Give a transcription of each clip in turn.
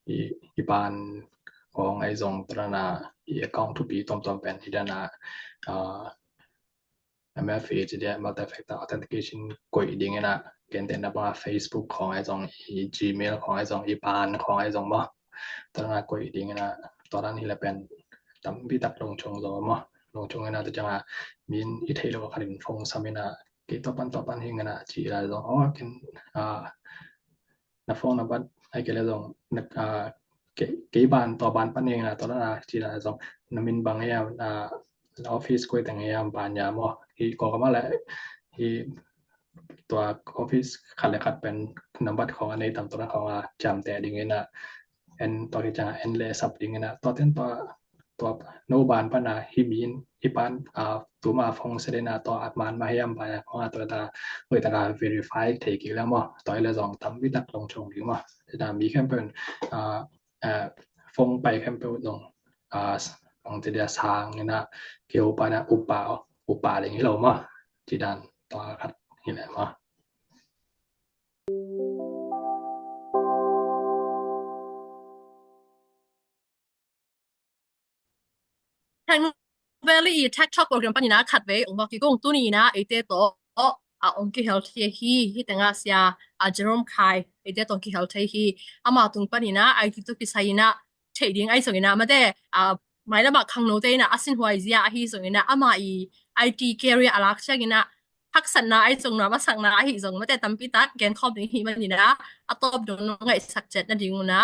อีปานของไอ้ทรงตระนาอี account to be ตอมๆเป็นที่ดานาMFA จะได้ multi-factor authentication กวยดิ่งนะเกณฑ์แต่ว่า Facebook ของไอ้ทรงอี Gmail ของไอ้ทรงอีปานของไอ้ทรงบ่ตระนากวยดิ่งนะตอนนั้นนี่แหละเป็นตำบิตักลงชงบ่ลงชงนะจะจังมีอีเทโลคันฟงซามินะเกตปันหิงนะจีละซองกินna phone na ban ai ke la zong na ke ban to ban pan eng na to na chi la zong na min bang ya office ko tang ya ban ya mo hi ko ka ma la hi ตัว office คันละคัดเป็นนำบัตรของอันนี้ตามตัวของจำแต่ดิ่งนะen ตัวที่จะen le subดิ่งนะตัวเต็นตัวโนบานปนาฮิบินฮิปานตัวมาฟงเสดนาตัวอัดมานมาให้ยำไปของตัวตาเพื่อตา verify เทกิแล้วมั้งตัวละ2ตำวิดักลงชงดิ่งมั้งจะมีแคมเปญฟงไปแคมเปญลงของจะได้สร้างนะเกี่ยวปานะอุปาอะไรอย่างนี้เรามั้งจีดันตัวคัดนี่แหละมั้งทางเวลีแท็กช็อปโปรแกรมปัญญาขัดเวองบอกกี่กงตัวนี้นะไอเตโตองค์ที่เฮลที่ที่แต่งอาเซียเจอร์มคายไอเตตองค์ที่เฮลที่มาตรงปัญญาไอที่ตัวพิสัยนะเทรดดิ้งไอส่วนนะมาได้ไม่ละบักคังโนเตนะสินหัวเสียไอส่วนนะมาไอทีแคริเอร์ลักษณะนะทักษะนะไอส่วนนะมาสั่งนะไอส่วนมาแต่ตั้มปิตัดแกนคอมดิ้งมันนี่นะตอบโดนไอสักเจ็ดนั่นดิ้งนะ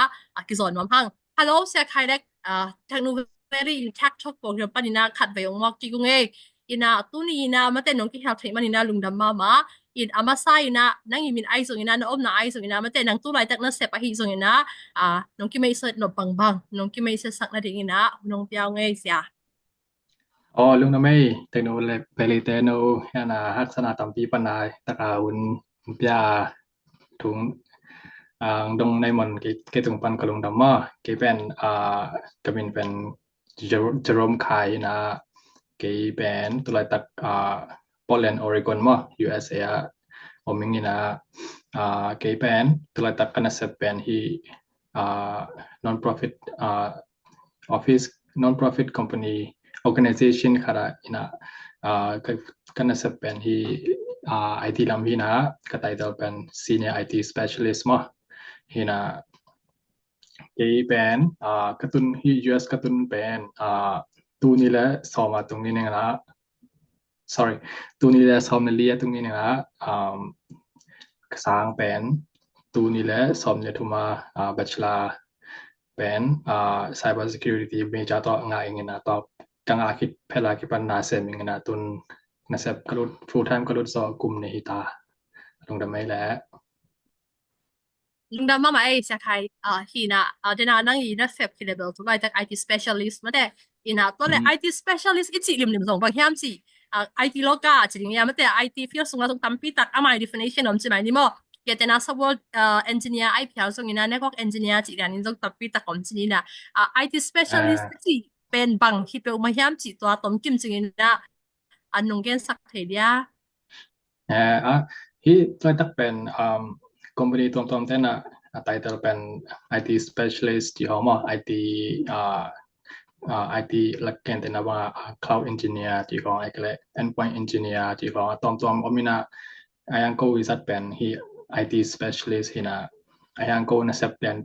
กิจอนมันพังฮัลโหลเสียใครเล็กทางนู้นvery intact talk program panina khat ve ongwak ti gung e ina tuni ina mate nong ki help thai manina lungdam ma in amasa ina nang imin ai song ina no om na ai song ina mate nang tu lai tak na sep a hi song ina nong ki mai set no bang nong ki mai set sak na ding ina nong piao nge sia lung na mai tekno le pele te no ana haksana tampi panai takaun pia thungดงในมันเกตุงปันกะลงดำมาเกเป็นกะมินเป็นJerome Kai นะเกเป็นตุลาตักPortland Oregon มา USA อมิงนี่นะเกเป็นตุลาตักกันเซปเป็นฮีnon-profit office non-profit company organization ค่ะนะกันเซปเป็นฮีIT ลำฮีนะกะไตเตเป็น senior IT specialist มาฮีนะเกเป็นกระตุนฮี US กระตุนเป็นตูนี่แหละสอมาตรงนี้นึงนะ sorry ตูนี่แหละสอมเลียตรงนี้นึงนะสร้างเป็นตูนี่แหละสอมเนี่ยทุมาbachelor เป็น cyber security เมจาต่องาอิงนะต่อจังอาคิดเพลาคิปันนาเซมิงนะตุนนะเซบกรุด full time กรุดซอกลุ่มในหิตาลงดำไม่แล้วลุงดำมาไอ้เสียใครฮีนะเดนานั่งอีนะเซฟคิเลเบลตัวไอ้จาก IT specialist มาแต่อีนะตัวเลย IT specialist อีจิลิมส่งบางยามสิIT โลกาจิลิมยามมาแต่ IT field ส่งมาตรงตั้มปีตักอามา definition อมจิไหมนี่มั้งเกตนะ software engineer IP ส่งอีนะ network engineer จิลิมนี่ส่งตั้มปีตักอมจินี่นะ IT specialist จิเป็นบางที่เป็นมาย่ามจิตัวต้มจิ้มจินะนงเกนสักเทียฮีตัวตักเป็นcompany ตรงๆแต่นะtitle เป็น IT specialist ที่เฮามา IT ลักเกณฑ์แต่นะว่า cloud engineer ที่ของไอ้ก็เลย endpoint engineer ที่ของตรงๆอมินะไอ้ยังก็วิสัทเป็นฮี IT specialist ฮีนะไอ้ยังก็นะเซปเป็น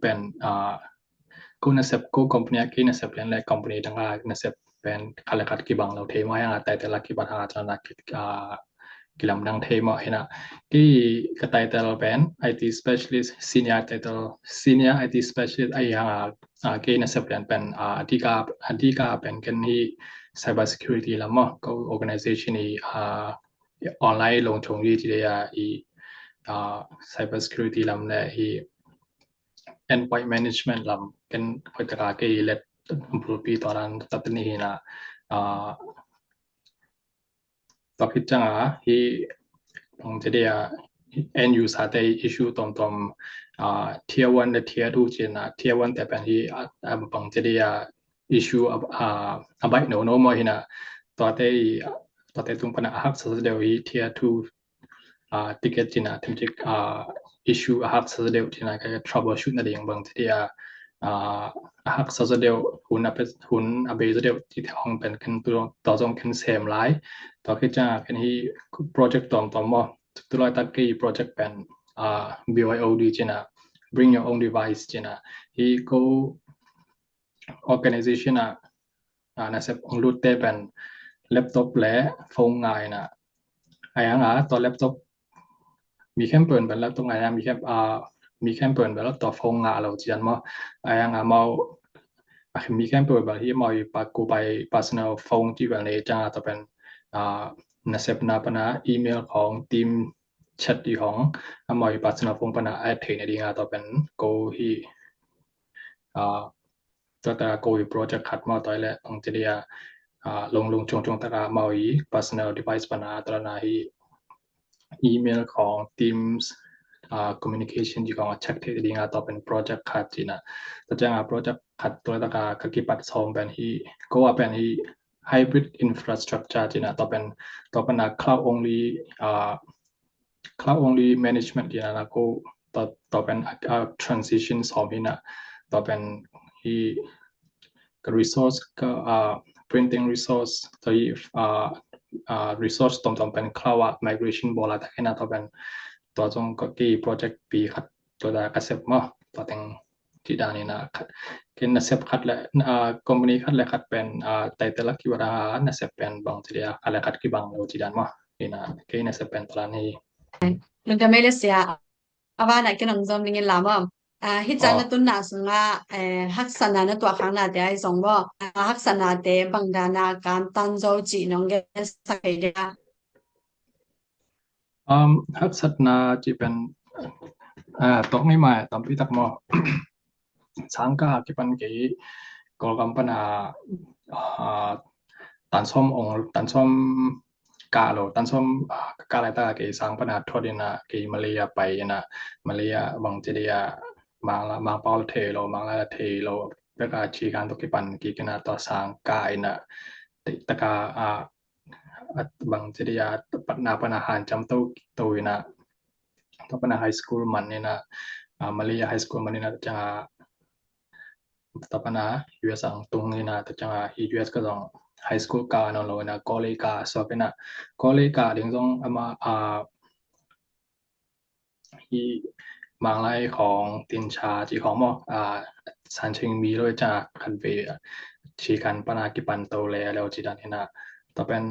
ก็นะเซปก็ company กินะเซปและ company ต่างๆนะเซปเป็นคันละคัดกี่บังเราเทมายังแต่ละกี่บังอาจารย์กิลำดังเทมาเห็นที่กระต่ายแต่ละเป็น IT specialist senior title senior IT specialist ไอ้ยังเกณฑ์เสพเป็นอธิการเป็นกันที่ cyber security ละมั้งก็ organization นี้ออนไลน์ลงชงที่ได้cyber security ลำและที่ endpoint management ลำกันพัฒนาเกี่ยวกับ improve ตอนนั้นตัดนี้นะต่อคิดจังที่ผมจะได้end user ได้ issue ตรงtier 1 และ tier 2 จินะ tier 1 แต่เป็นที่ผมจะได้ issue บ่ายโนมอหินะต่อแต่ตรงปัญหาสุดเดียวที่ tier 2 ticket จินะถึงจะissue สุดเดียวจินะก็ troubleshoot นั่นเองบางจะได้ หักซอสเดียวหุ่นอเบซเดียวที่ห้องเป็นกันตัวต่อจงกันเซมหลายต่อคิดจะกันที่โปรเจกต์ต่อมอตัวลอยตักกี้โปรเจกต์เป็นBYOD จินะ bring your own device จินะที่ go organization นะเซปองรูทเตเป็นแล็ปท็อปและโฟนง่ายนะไอ้ยังตัวแล็ปท็อปมีแค่เปิดเป็นแล็ปท็อปง่ายมีแค่เปิดเป็นแล้วตัวโฟนง่ายเราจินมั้งไอ้ยังมามีแค่เปิดแบบที่มาอยู่ปากกูไป personal phone ที่เป็นเลยจ้าตัวเป็นนะเซปนาปนาอีเมลของทีมแชทที่ของมาอยู่ personal phone ปนาแอดเทนดีงาตัวเป็น go ที่ตัวแต่ go โปรเจกต์ขัดมาตัวแหละองจะได้ลงจงตะกามาอยู่ personal device ปนาตัวนาที่อีเมลของ Teams communication ที่ของ check ที่ดีงาตัวเป็น project ขัดจีนะตัวจ้าง project ขัดตัวตะกาก็กี่ปัดส่งเป็นที่ go เป็นที่ hybrid infrastructure จีนะตัวเป็นcloud only management จีนะก็ตัวเป็นtransition สองที่นะตัวเป็นที่ resource ก็ printing resource ตัวresource ตรงเป็น cloud migration บ่ละแต่แค่นั้นตัวเป็นตัวจงก็กี่ project ปีขัดตัวได้ก็เสร็จมั้ตัวแต่งที่ด้านนี้นะกินนะเสร็จขัดและ company ขัดและขัดเป็นtitle กี่ว่านะเสร็จเป็นบางทีเดียวอะไรขัดกี่บางเราที่ด้านมั้นี่นะกินนะเสร็จเป็นตัวนี้มันก็ไม่ได้เสียว่าน่ะกินนำจอมลิงลามฮิจันตุนนาสงะฮักษณะนะตัวข้างหน้าแต่ไอ้สองบ่ฮักษณะแต่บางดานาการตันโจจีน้องเกสักไอเดียฮักษณะจีเป็นตรงนี้มาตามพิทักษ์มอสังกาที่เป็นกี่กอลกัมปนาตันส้มกาโลตันส้มกาอะไรตากี่สังปนาทอดินะกี่มาเลเซียไปนะมาเลเซียบางจีเดียมาปอลเทโลมาลาเทโลแล้วก็ชีการตุกิปันกี่กันนะต่อสังกาอินะตะกาบางจีเดียปัญหาหารจำตัวนะตัวปัญหาไฮสคูลมันนี่นะมาเลเซียไฮสคูลมันนี่นะจะตัวปัญหา US สังตรงนี่นะแต่จะ US ก็ต้องไฮสคูลกาโนโลนะคอเลกาสอบเป็นนะคอเลกาถึงต้องมาที่บางไล่ของตินชาที่ของมอสันชิงมีเลยจากคันเวชีกันปนากิปันโตแล้วจิดานนะต่อเป็น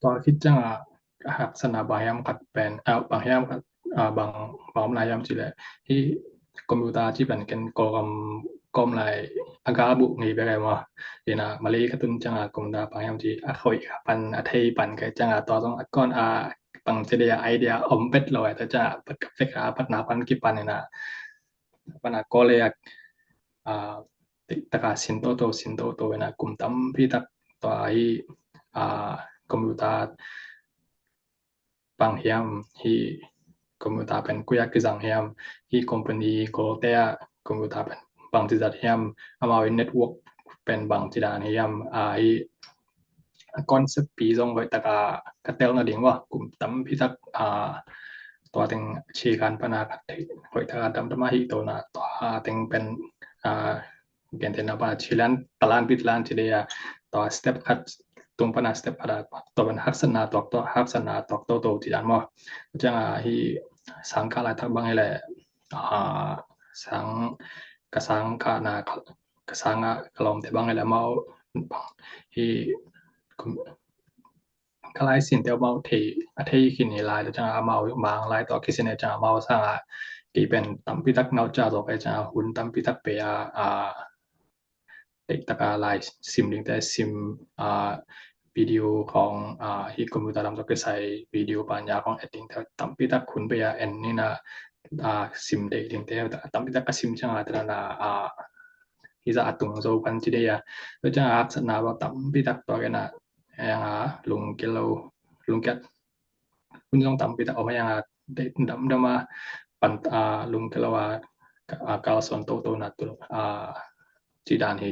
ตัวคิดจังหักษณะบางยามขัดเป็นบางยามบางนายามจิแลที่คอมพิวเตอร์ที่เป็นกันกอมไลอากาบุนี่ไปไงมาเนะมาเลกตุนจังคอมพิวเตอร์บางยามที่ค่อยปันไทยปันก็จังตัวต้องก่อนบางจะได้ไอเดียอมเป็ดเลยแต่จะเปิดกับเฟกพัฒนาปันกี่ปันนี่นะปัญก็เลยตะกาสินโตนะกลุ่มตั้มพี่ตักตัวไอคอมพิวเตอร์บางยามที่คอมพิวเตอร์เป็นกุยกิจังยามที่คอมพานีโกลเตียคอมพิวเตอร์เป็นบางที่จัดยามเอามาเน็ตเวิร์กเป็นบางที่ด้านยามคอนเซ็ปต์ปีจงไว้ตะกากระเตลนะดิ่งว่ากลุ่มตั้มพี่ตักตัวถึงชีการปนาคัดไว้ตะกาตั้มตะมาหิตัวนะตัวถึงเป็นเกณฑ์นะว่าชิลันตะลานปิดลานจิเดียตัวสเต็ปคัดตรงปนาสเต็ปอะไรตัวเป็นฮักษณะตัวฮักษณะตัวที่ด้านมั้งจังที่สังกัดอะไรทั้งบางอะไรสังกสังกานากสังกลอมแต่บางอะไรมาที่ก็ไล่สินเดียวมาที่ขินนี่ลายจังมาบางลายต่อคิดเนี่ยจังมาสร้างที่เป็นตั้มพิทักษ์นาวจ่าต่อไปจังหุ่นตั้มพิทักษ์เปียเด็กตะกาลายซิมลิงแต่ซิมวิดีโอของที่คอมพิวเตอร์ทำต้องใช้วิดีโอปัญญาของ editing แต่ตั้มพิทักษ์คุณเปียเอ็นนี่นะซิมเด็กลิงแต่ตั้มพิทักษ์ซิมจังแต่ละที่จะตุงโซกันจีเดียแล้วจะอักษณะว่าตั้มพิทักษ์ตัวกันนะยังลุงเกลคุณต้องตั้มพิทักษ์ออกมายังได้ดำมาปันลุงเกลว่ากาลสอนโตนะตัวจีดานที่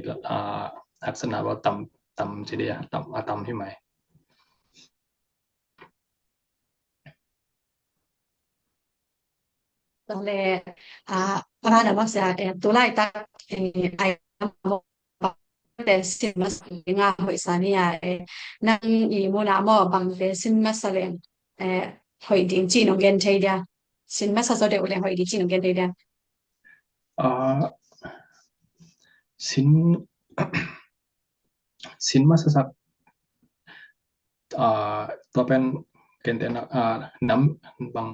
อักษณะว่าตั้มจีเดียตั้มที่ไหม ตอนแรกว่าน่ะว่าเสียตัวไล่ตักไอ้แต่สิมางาหอยสานี่นังอีโมนาหมอบังเดสินมาสเลงหอยดิงจีนงเกนเทเดียสินมาสะโซเดอุเลหอยดิจีนงเกนเทเดียสินมาสักตัวเป็นเกณฑ์น้ำบาง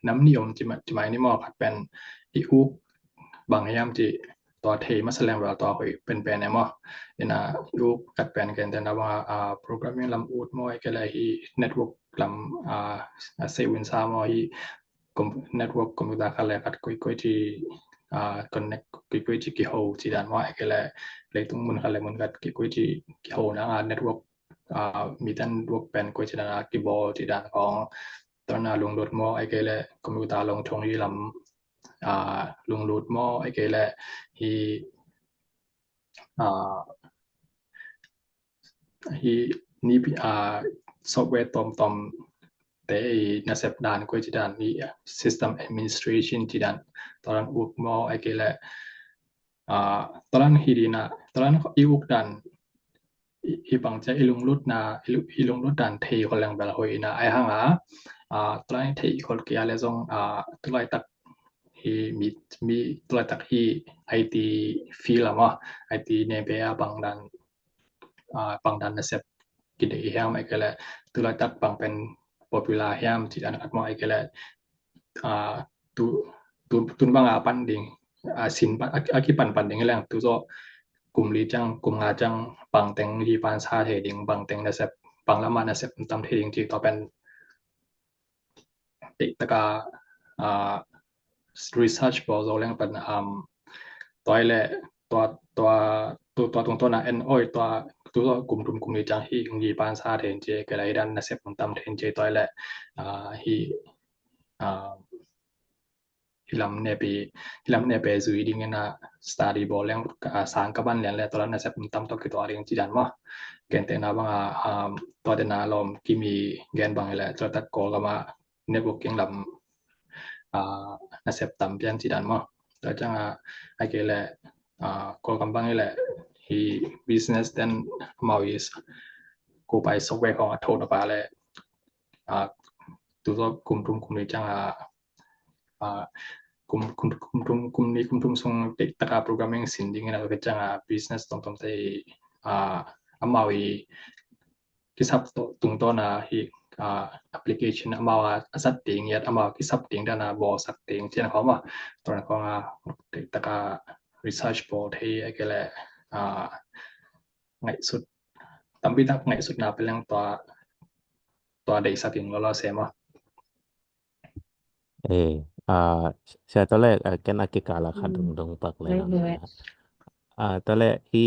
น้ำนิยมจิหมายนี่มอผัดเป็นอีอุบางยามที่ตัวเทมาแสดงว่าตัวหอยเป็นแปลนมอนะอีอุกัดแปลนเกณฑ์นะว่าโปรแกรมมิ่งลำอูดมอยก็เลยฮีเน็ตเวิร์กลำเซวินซามอฮีเน็ตเวิร์กคอมพิวเตอร์ก็เลยกัดคุยที่connect คุยที่กี่โฮที่ด้านว่าก็เลยต้องมุนกันเลยมุนกัดคุยที่กี่โฮนะnetwork มีด้านรวกเป็นคุยที่ด้านคีย์บอร์ดที่ด้านของตอนลงโหลดมอไอ้ก็เลยคอมพิวเตอร์ลงทงที่ลำลงโหลดมอไอ้ก็เลยฮีนี่ซอฟต์แวร์ตอมแต่ในสัปดาห์คุยที่ด้านนี้ system administration ที่ด้านตอนนั้นอุกมอไอ้ก็เลยตอนนั้นฮีดีนะตอนนั้นอีอุกดันอีบังจะอีลงรุดนะอีลงรุดดันเทคนแรงเบลหอยนะไอ้ห่างตอนนั้นเทคนเกียร์เลยส่งตัวไล่ตักฮีมีตัวไล่ตักฮีไอทีฟีลมั้งไอทีเนเบียบังดันนะเสพกินอีแฮมไอ้ก็เลยตัวไล่ตักบังเป็นpopular แฮมที่ด้านอัดมอไอ้ก็เลยตุนบังปันดิ่งสินอากิปันดิ่งแรงตัวก็กลุ่มลีจังกลุ่มงาจังบังเต็งที่ปานซาเทดิงบังเต็งนะเสพบังละมานะเสพตามเทดิงที่ต่อเป็นติตะกาresearch บ่โซแรงเป็นตัวแหละตัวตรงตัวน่ะตัวกลุ่มลีจังที่ปานซาเทนเจก็เลยดันนะเสพตามเทนเจตัวแหละhilam ne pe zui ding na study bol yang sang ka ban lian le tola na sep tam to ki to ring chi dan mo ken te na bang to de na lom ki mi gen bang le to ta ko ga ma networking lam na sep tam pian chi dan mo ta chang ai ke le ko kam bang le hi business then mau is ko pai software ของโทนpa le tu so kum ni chang kum ni kum song tek taka programming sin ding na ka changa business tom te amawi kisap tung to na hi application amawa asat ting yat amawa kisap ting dana bo sak ting chen ko ma to na ko tek taka research board he akele ngai sut tambi tak ngai sut na pelang to dei satin lo se ma saya tole ken akikala khadung pak le tole hi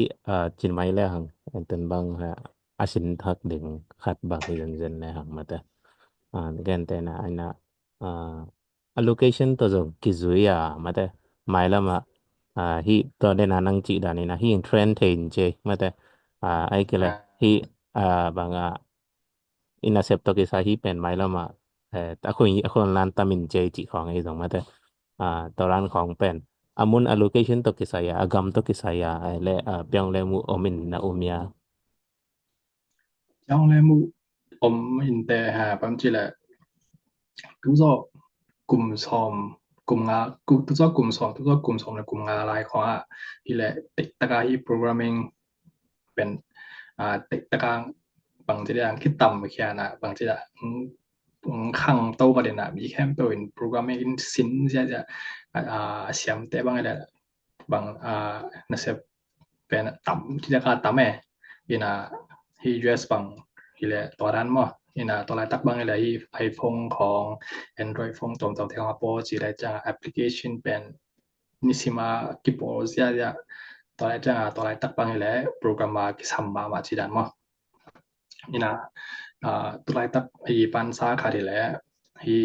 chin mai le hang enten bang asin thak ding khat bak jen le hang mate gen te na aina allocation to jong kizuya mate mai lama hi to de na nang chi dani na hi trend thein je mate ai kele hi banga inasep to ki sa hi pen mai lama ta khoi lan tamin je chi khong ai jong mate to ran khong pen amun allocation to ki saya agam to ki saya le pyang le mu omin na umia pyang le mu om in te ha pam chi la tu zo kum som kum nga tu zo kum som la kum nga lai khong hi le tek ta ka hi programming เป็นเต็กตะกางบางทีอย่างคิดต่ำแค่นะบางทีข้างโตก็ได้นะมีแค่เป็น programming สินจะเสียมแต่บางอะไรบางน่าจะเป็นต่ำที่จะต่ำอีน่ะที่ US บางที่แหละตัวนั้นมั้งอีน่ะตัวไรตักบางอะไรที่ iPhone ของ Android phone ตรงที่เขาโพสต์ได้จาก application เป็นนิสิมากี่โพสต์จะตัวไรจังตัวไรตักบางอะไรโปรแกรมมาที่ทำมาที่ด้านมั้งอีน่ะตัวไรตักไอ้ปันซาคาดีแหละที่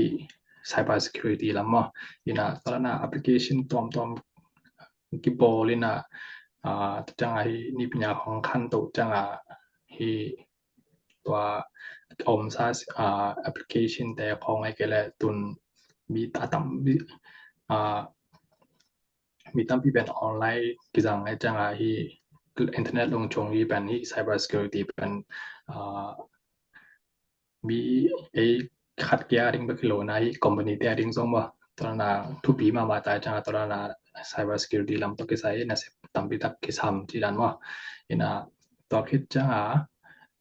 cyber security ละมั้งอีน่ะตัวนั้น application ตัวกี่โพสต์เลยนะจังไอ้นี่ปัญญาของขั้นตัวจังที่ตัวอมซาapplication แต่ของไอ้ก็เลยตุน มีตาตำมีตำที่เป็นออนไลน์กิจังไอ้จังที่อินเทอร์เน็ตลงชงที่เป็นที่ cyber security เป็นมีไอ้ขัดเกียร์ริงบกิโลนะที่ company แต่ริงซงบ่ตอนนั้นทุปีมาตายจังตอนนั้น cyber security ลำตกกิใส่นะสิตำปิตักกิซ้ำที่ดันบ่อินะตอคิดจัง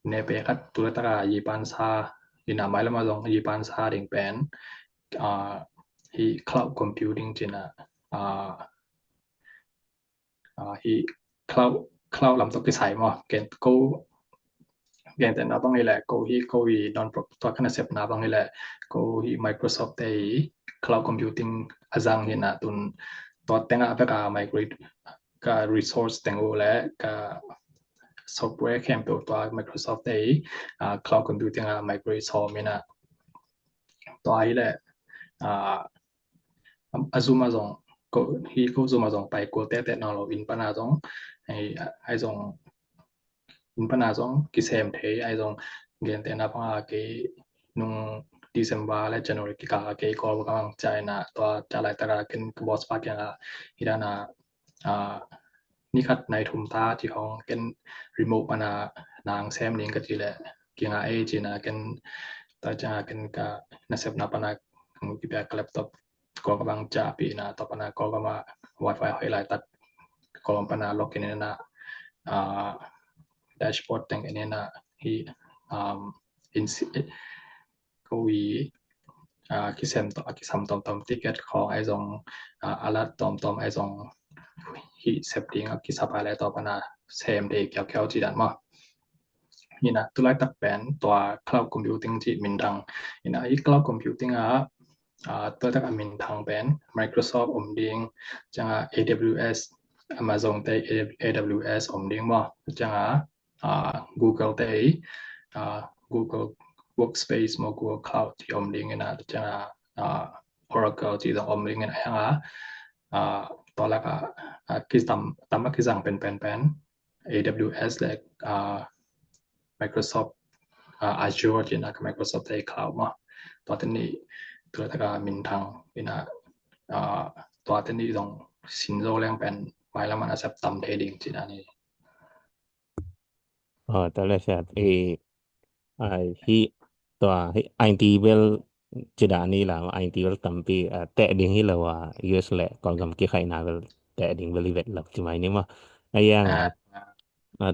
เนเปคัดตุลตะยีปันซาอินะไมละมาซงยีปันซาริงเป็นที่ cloud computing จินะที่ cloud ลำตกกิใส่บ่เกนโกAgain, then abang nila ko hi non-profit na sep na abang nila ko hi Microsoft ay cloud computing azang hi na tun to tenga ka migrate ka resource tengo le ka software campaign to Microsoft ay cloud computing migrate so mina to ai le azuma zong ko hi ko zuma zong pai ko te technology in pana zong ai zong in pana zong ki sem the ai zong gen te na pa ke nung December le January ki ka ke ko ka China to cha lai ta ken boss pa kya hirana ni khat nai thum ta ti hong ken remote pana nang sem ning ka ti le ki nga ai chi na ken ta cha ken ka na sep na pana ki pa laptop ko ka bang cha pi na to pana ko ka ma wifi hai lai tat ko pana login na dashboard tang ene na hi ko wi ki sem to ki sam tom ticket ของไอ้ zong alert tom ไอ้ zong hi setting ki sapa le to pana same day kyau chi dan ma ni na tu lai tak pen to cloud computing chi min dang ina i cloud computing to tak min thang pen Microsoft ding changa AWS Amazon te AWS ding ma changa Google te Google Workspace mo Google Cloud ti ding ina changa Oracle ti dong ding ina hanga to la ka ki tam ki sang pen AWS และMicrosoft Azure ที่นะ Microsoft Cloud มาตอนนี้ตัวตะกามินทางนี่นะตัวตอนนี้ต้องสินโซแรงเป็นหมายละมันอาจจะต่ำเทดิ้งที่นั่นนี่ตอนแรกจะhi to IT well jeda ni la IT well tampi te ding hi la wa US le kon gam ki khai na wel te ding wel vet la ti mai ni ma ayang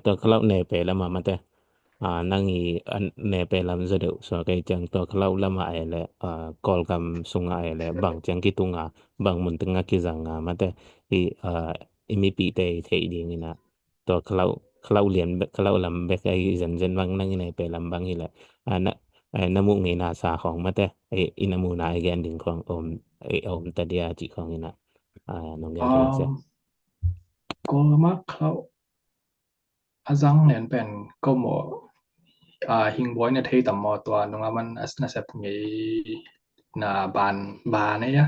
to cloud ne pe la ma te nang i ne pe lam zade so kai chang to cloud la ma ai le kol gam sunga ai le bang chang ki tunga bang mun tunga ki zanga ma te hi mep te the ding ni na to cloud lien cloud lam be kai zen bang nang ne pe lam bang hi le na mu ngi na sa ของมาแต่อินามูนาแกนดิงของอมตะเดียจิของนี่นะน้องแกนที่เสียก็มาเขาazang nen pen ko mo hing boy na thei tam mo to nunga man asna sep ngi na ban ne ya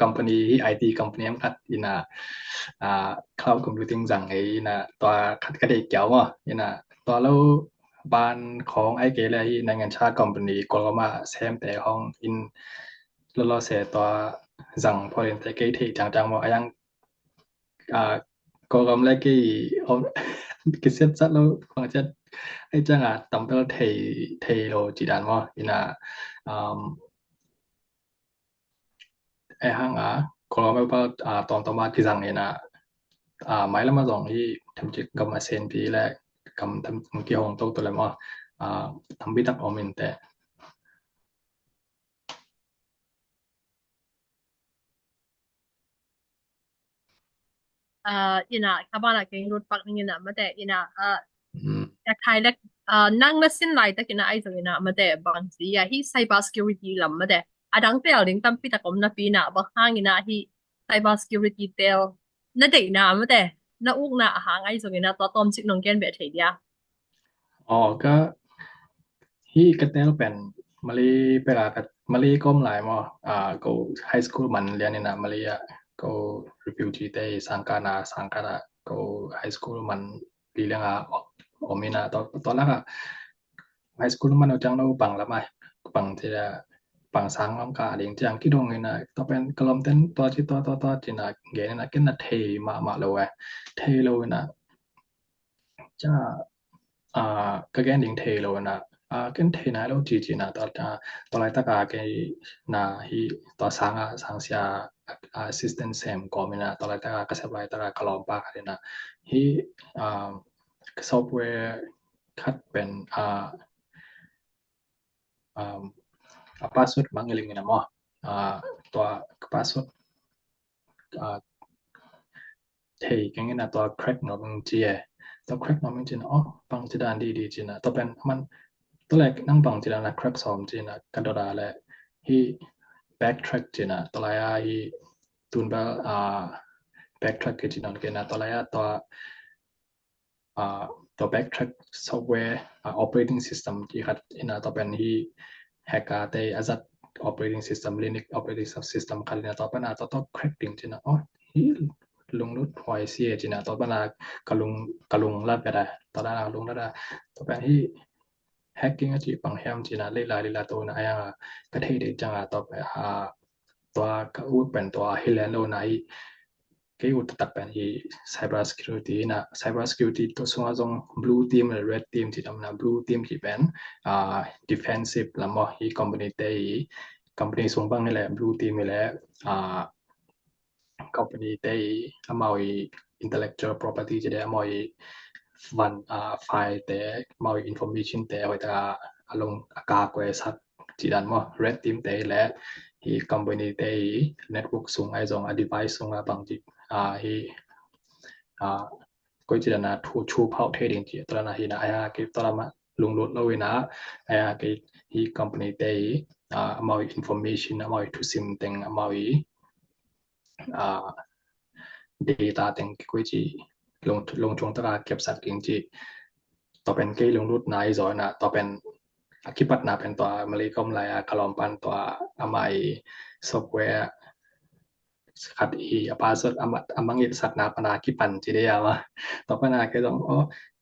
company IT company มคัดอินะcloud computing จังไอ้นะตัวคัดกระเดกเกี่ยวบ่อินะตัวแล้วบ้านของไอ้เกเลยในงานชาติ company ก็มาแซมแต่ห้องอินแล้วเสียตัวจังพอเห็นแต่เกที่จังๆบ่ยังก็กำไรกี่กิเซ็ตซัดแล้วฟังจะไอ้จังตำเปเทโลจิดานบ่อินะไอ้หังก็ไม่ว่าตอนต่อมาที่สั่งนี่นะหมายละมา2ที่ทำจิกกับมาเซนปีและกำทำเกี่ยวของตัวแล้วมาทำบิตักออมินแต่ina kabana ke road park ina mate ina jak thai lek nang na sin lai tak ina ai so ina mate bang si ya hi cyber security lam mate adang tel ding tam pi takom na pi na ba hang ina hi cyber security tel na dei na mate na uk na hang ai so ina to tom chik nong ken be thei dia ก็hi ka tel pen mali pera ka mali kom lai mo go high school man lian ni na mali go refugee te sangkana go high school man li lang omina to la ka high school man chang no bang la mai bang te ปังสังอำกาเลียงจังกิดงนะตอเป็นกลมเต็นตัวจิตัวจินะเกนะเกนะเทมาโลเวเทโลนะจ้ากะแกนดิงเทโลนะเกนเทนะโลจีนะตอไลตะกาเกนะฮีตอสังเสียassistant sam ก็มีนะตอไลตะกากะเสบไลตะกากะลอมปากนะฮีซอฟต์แวร์คัดเป็นpassword mangiling na mo tua password thei keng na tua crack no bang ji to crack no bang ji na bang ji dan di ji na to pen man to lek nang bang ji na crack som ji na ka do da le hi backtrack ji na to la ya hi tun ba backtrack ji na ke na to la ya to backtrack software operating system ji khat ina to pen hi hacker te azat operating system linux operating system khalina to pana to cracking jina hi lunglut hoi sia jina to pana kalung lat beda to da lung da to pan hi hacking ji pang ham jina le la to na aya ka thei de janga to pa to ka u pen to hilen lo na hi ke u ta pen hi cyber security na cyber security to so jong blue team and red team ji na blue team ji pen defensive la mo hi company sung bang ni la blue team ni la company te amoi intellectual property ji de amoi file te amoi information te hoi ta along aka ko sat ji dan mo red team te la hi company te network sung ai jong device sung bang ji hi ko ji na chu phau trading ji to na hi na aya ke to la ma lung lot lo na aya ke hi company te amoi information amoi to sim teng amoi data teng ko ji lung chung taเก็บสัตว์จริงji to pen ke lung lot nai zo na to pen akipat na pen to mali kom la ya kalom pan to amai software khat hi password amangit sakna pana kipan ji de ya wa to pana ke dong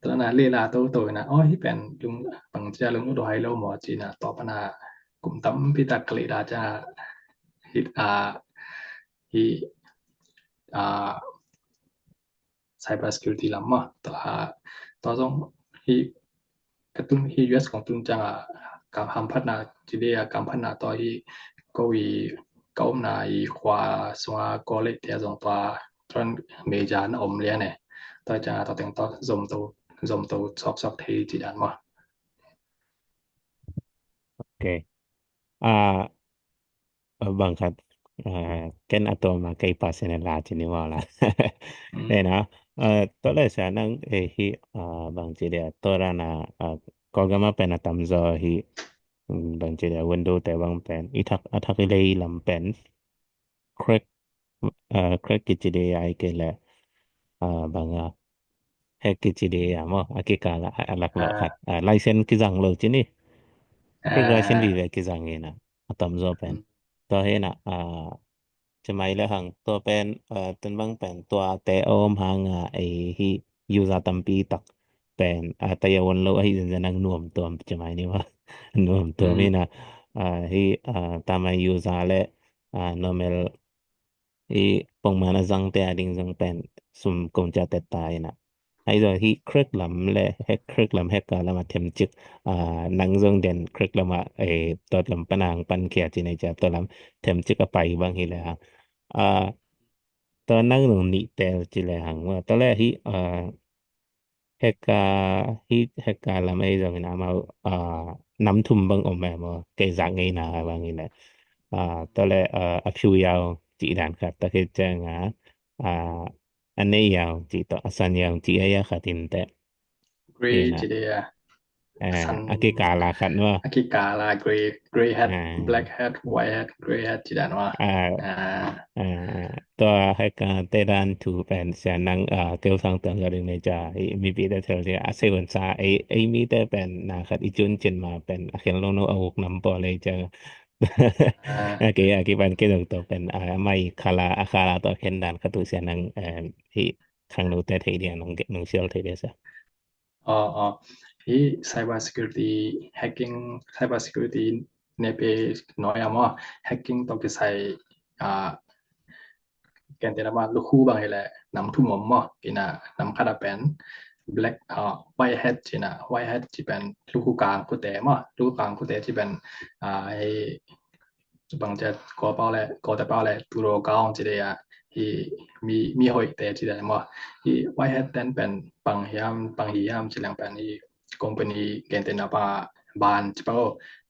to na le la to na hi pen lung pang ja lung do hai lo mo ji na to pana kum tam pi ta kli da ja hit hi cyber security lam ma to jong hi katun hi US ของตุนจังกำพัฒนาจิเดียกำพัฒนาต่อhiก็วีก้มนาอีควาสวาโกเลตเตียจงตัวตอนเมจานอมเลียเนี่ยต่อจะต่อแต่งต่อซอมโตซอกเทจิดานมาโอเคบางครับken atau makai pasien la chini wala na to le sa nang hi bang chi dia torana kogama pena tamzo hi bang chi dia window te bang pen attack ile lam pen crack chi dia ai ke la bang hack chi dia mo akikala alak lo khat license ki jang lo chini progression vi ve ki jang ina tamzo pen to he naจะไม่แล้วหังตัวเป็นตันบางเป็นตัวแต่อมหางไอ้ที่ยูซาตัมปีตักเป็นแต่ยวันโลไอ้จะนังนวมตัวจะไม่นี่ว่านวมตัวมีนะที่ตามยูซาและnormal อีปงมานะจังแต่ดิงจังเป็นสุมกงจะแต่ตายนะไอ้ตัวที่ครึกลำและแฮกครึกลำแฮกกาละมาเทมจิกนังจังเด่นครึกละมาตัวลำปนางปันเขียจิในจะตัวลำเทมจิกไปบางทีแล้วตอนนั้นหนูนี่แต่จิเลยหังว่าตอนแรกที่แฮกกาที่แฮกกาละไม่จังนะมาน้ำทุ่มบางออกมาบ่เกจังไงนะบางทีแหละตอนแรกอคิวยาวจีดานครับตะเกจังอันนี้ยาวจีต่อสัญญาจีอายะขัดอินแต่ gray จีเดียอากิกาลาขัดว่าอากิกาลา gray hat black hat white hat gray hat จีดานว่าตัวให้การเตดานถูเป็นเสียนังเกี่ยวทางต่างกันในใจมีปีแต่เท่าที่อาเซวันซาไอมีแต่เป็นนาขัดอีจุนจินมาเป็นอาเขียนลงเอาหกนำปอเลยเจอakiban kedong to pen mai khala akhala to kendan katu sianang hi khangno te thei dia nong sel thei dia sa hi cyber security hacking cyber security ในเปน้อยมอ hacking ต้องไปใส่แกนเตนะว่าลูกคู่บางแหละนำทุ่มมอกินะนำคาดาเป็น black white hat จินะ white hat ที่เป็นลูกคู่กลางคู่แต่มอลูกกลางคู่แต่ที่เป็นไอ้บางจะก็เป้าแหละก็แต่เป้าแหละตุโรกาวจิเดียที่มีหอยแต่จิได้มอที่ white hat นั้นเป็นบางยามจิแลงเป็นที่ company แกนเตนะว่าบานจิเป้า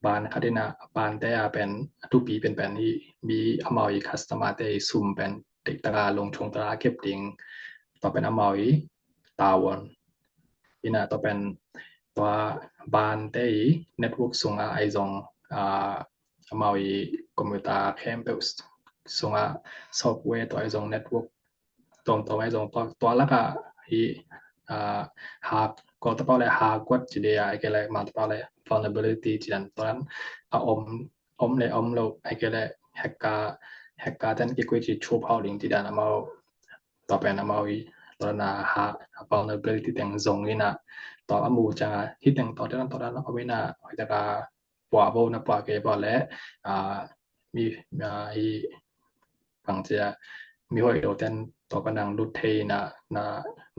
บานคาเดนะบานแต่เป็นทุกปีเป็นที่มีอมอยคัสตอมาได้ซุมเป็นติดตราลงชงตราเก็บติงต่อเป็นอมอยตาวอนอีน่ะต่อเป็นตัวบานได้เน็ตเวิร์คส่งไอซองอมอยคอมพิวเตอร์แคมปัสส่งซอฟต์แวร์ตัวไอซองเน็ตเวิร์คตรงตัวไอซองตัวละก็หากก็ตะเปาเลยหากวัดจิเดียไอ้แกเลยมาตะเปาเลย vulnerability จิดันตอนนั้นอมโลไอ้แกเลยแฮกกาตันกิกวิจิชูเผาลิงจิดันมาต่อเป็นมาวิตอนนั้นหา vulnerability แต่งซงนี่นะต่ออมูจะที่แต่งต่อนั้นเอาไว้นะไว้ตะกาปัวโบนะปัวเกบ่และมีอีบางจะมีหอยโดแต่ต่อปนังรุดเทน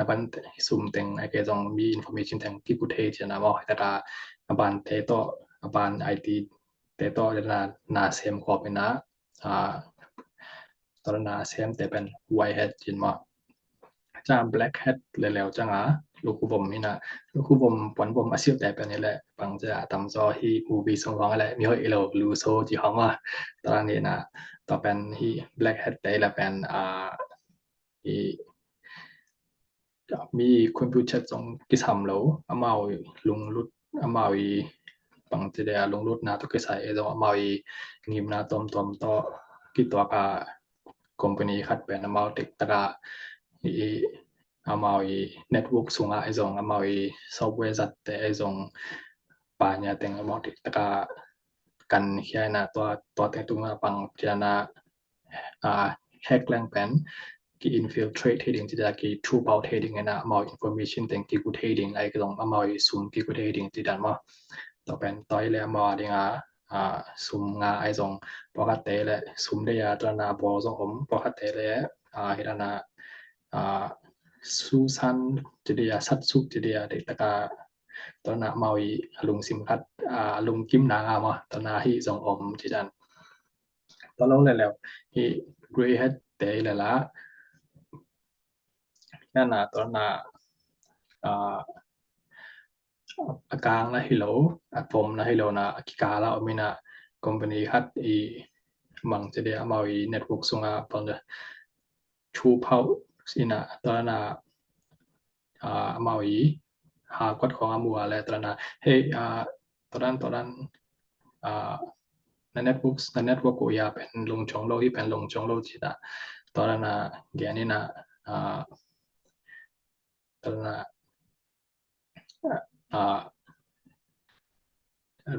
ะบันซุมแต่งไอ้แกต้องมี information แต่งกิกุเทจะนะบ่แต่กาบันเทต่อบัน IT แต่ต่อนาเซมขอบไปนะตอนนาเซมแต่เป็น white hat จินบ่จาม black hat แล้วจังลูกผมนี่นะลูกผมปอนผมอาชีพแต่เป็นนี่แหละบางจะตำจอที่มูวี่ส่งของอะไรมีหอยเราลูโซที่ห้องว่าตอนนี้นะต่อเป็นที่ black hat ได้แล้วเป็นมีคอมพิวเตอร์จงกิสำโลอามาลงรุดอามาบางจะได้ลงรุดนะตุกใส่จงอามางิมนะตอมต่อกิตัวกาคอมพานีคัดเป็นอามาติกตะกาอามาเน็ตเวิร์คส่งไอ้จงอามาซอฟต์แวร์จัดแต่ไอ้จงปาญาแต่งอามาติกตะกากันแค่นะตัวแต่งตัวมาปังจนะแฮกแรงเป็นki infiltrate trading ที่จะki true power trading นะมา information แต่งกิกู trading ไอ้ก็ต้องมาซุมกิกู trading ที่ดันมาต่อเป็นต่อยแล้วมาดิงซุมงาไอ้จงปกติและซุมได้ยาตระนาบ่จงปกติแล้วเฮ็ดนะซูซันจะได้สัตสุจะได้ได้ตะกาตระนามาลุงสิมคัดลุงกิมนางมาตระนาฮีจงที่ดันตอนแล้วฮี gray hat แต่แล้วล่ะนั่นน่ะตอนน่ะอากางนะฮิโลผมนะฮิโลนะกิกาละมีนะคอมพานีฮัดมังจะได้มาเน็ตเวิร์คส่งปอนชูเผาสินะตอนน่ะมาหากวัดของมัวและตอนน่ะเฮ้ตอนนั้นในเน็ตเวิร์คกูอยากเป็นลงจงโลที่เป็นลงจงโลจินะตอนน่ะแกนี่นะตอนน่ะ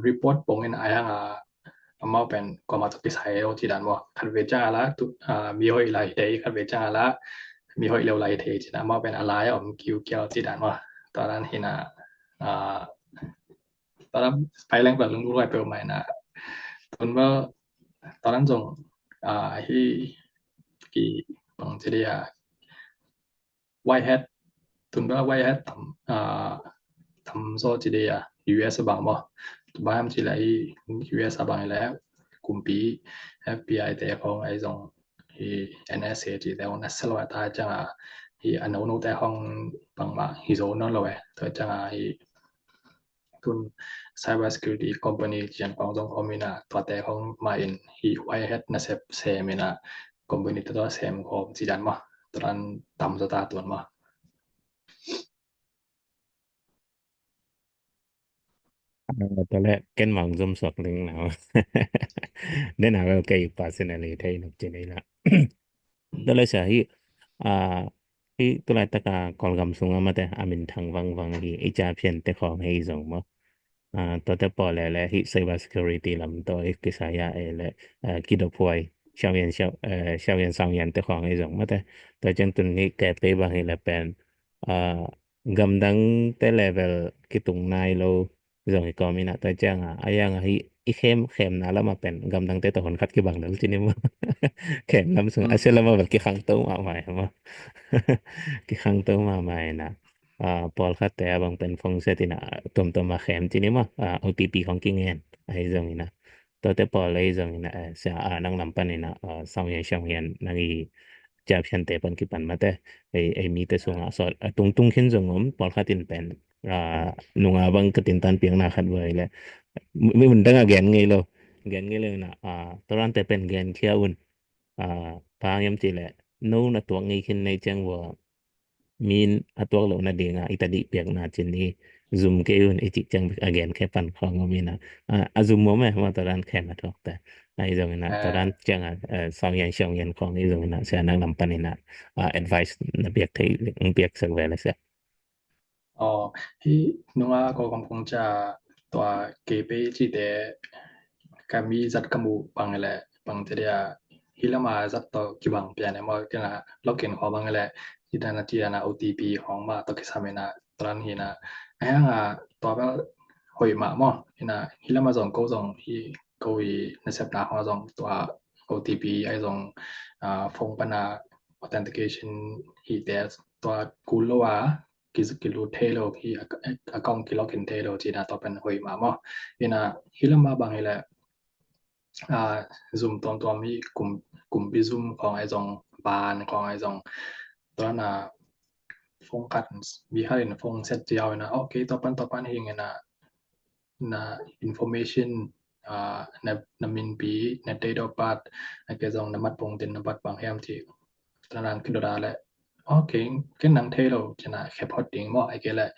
report ปงin ayang amau pen koma to kisai o tidan mo khalveja la mi hoi lai dei khalveja la mi hoi leu lai the tidan amau pen alai om kiu kiao tidan mo ตอนนั้นหินะตอนนั้นไปแรงแบบลุงด้วยเปิลใหม่นะตอนว่าตอนนั้นจงที่กี่บางจะได้white hat ตุนว่า white hat ทำโซจิเดีย US บางบ่บ้านจิไล US บางแล้วกลุ่มปี FBI แต่ของไอ้จงNSA จิแต่ว่านัสลวตาจังอันนู้นแต่ห้องบางมาฮิโซนนั่นเลยแต่จังทุน cyber security company จังของจงอมินะตัวแต่ของมาอินwhite hat นะเซมินะ company ตัวเซมของจิดันมาตอนนั้นตำสตาตัวมาตอนแรกเกณฑ์หวังสมศกนึงนะได้นะว่าcái personality นกจินี่ละตอนแรกใช่ที่ตัวแรกตะกากอลกำสูงมาแต่อามินทางวังที่อีจาเพียนแต่ของให้ส่งมาตัวแต่ปอแล้วที่ cyber security ลำตัวกิสายาและกิดพวยชาวเย็นสาวเย็นแต่ของให้ส่งมาแต่ตัวจังตุนนี้แกไปบางให้ละเป็นgam dang te level ki tung nai lo zong ko mi na ta chang ayang hi อีเข็มนะแล้วมาเป็นกำลังแต่ตะคนคัดกี่บางแล้วทีนี้ว่าเข็มลำสูงอาเซลมาแบบกี่ครั้งโตมาใหม่ว่ากี่ครั้งโตมาใหม่นะปอลคัดแต่บางเป็นฟงเซตินะตัวมาเข็มทีนี้ว่าOTP ของกิ่งเงินไอ้จังนี่นะตัวแต่ปอลเลยจังนี่นะเสียนังลำปันนี่นะ200นังอีจับฉันแต่ปันกี่ปันมาแต่ไอ้มีแต่สูงสอดตรงขึ้นจังงมปอลคัดตินเป็นnung abang ketintan piang na khat wai le mi mun dang gen ngai lo na toran te pen gen khia un pa yam ti le no na tuang ngai khin nei chang wa min atuak lo na dinga itadi piang na chin ni zoom ke un ichi chang again ke pan khong mi na zoom mo me ma toran khe na thok ta ai jong na toran chang song yan khong ni jong na sa nang lam pan ni na advice na biak thei biak sak ve la sa ที่นัวก็กำคงจะตัวเกเปจิเตกามีจัดกมูบังแหละบังเดียฮิลมาจัดตัวกิบังเปียนมอกันนะล็อกอินขอบังแหละที่ดานาที่นะ OTP ของมาตอกิสามินะตอนนี้นะไอ้ห่าตัวแบบหอยมามอนะฮิลมาส่งก็ส่งที่ก็อีในเซปนาของส่งตัว OTP ไอ้ส่งฟงปนา authentication ฮีเตตัวกูโลวากิโลเทโลที่กองกิโลกินเทโลที่น่ะต่อเป็นหอยมามอนี่นะฮิลมาบางแหละzoom ตัวมีกลุ่มบิซุมของไอ้จงบานของไอ้จงตัวน่ะฟงกัดมีให้ฟงเซตเดียวนะโอเคต่อปันเฮงนะ information นมินปีใน date of birth ไอ้เกจงนมัดปงตินนบัดบางแฮมที่ตารางกิโลดาแหละโอเคกันนังเทโลจะนะแคปพอดดิ้งบ่ไอ้เกแหละ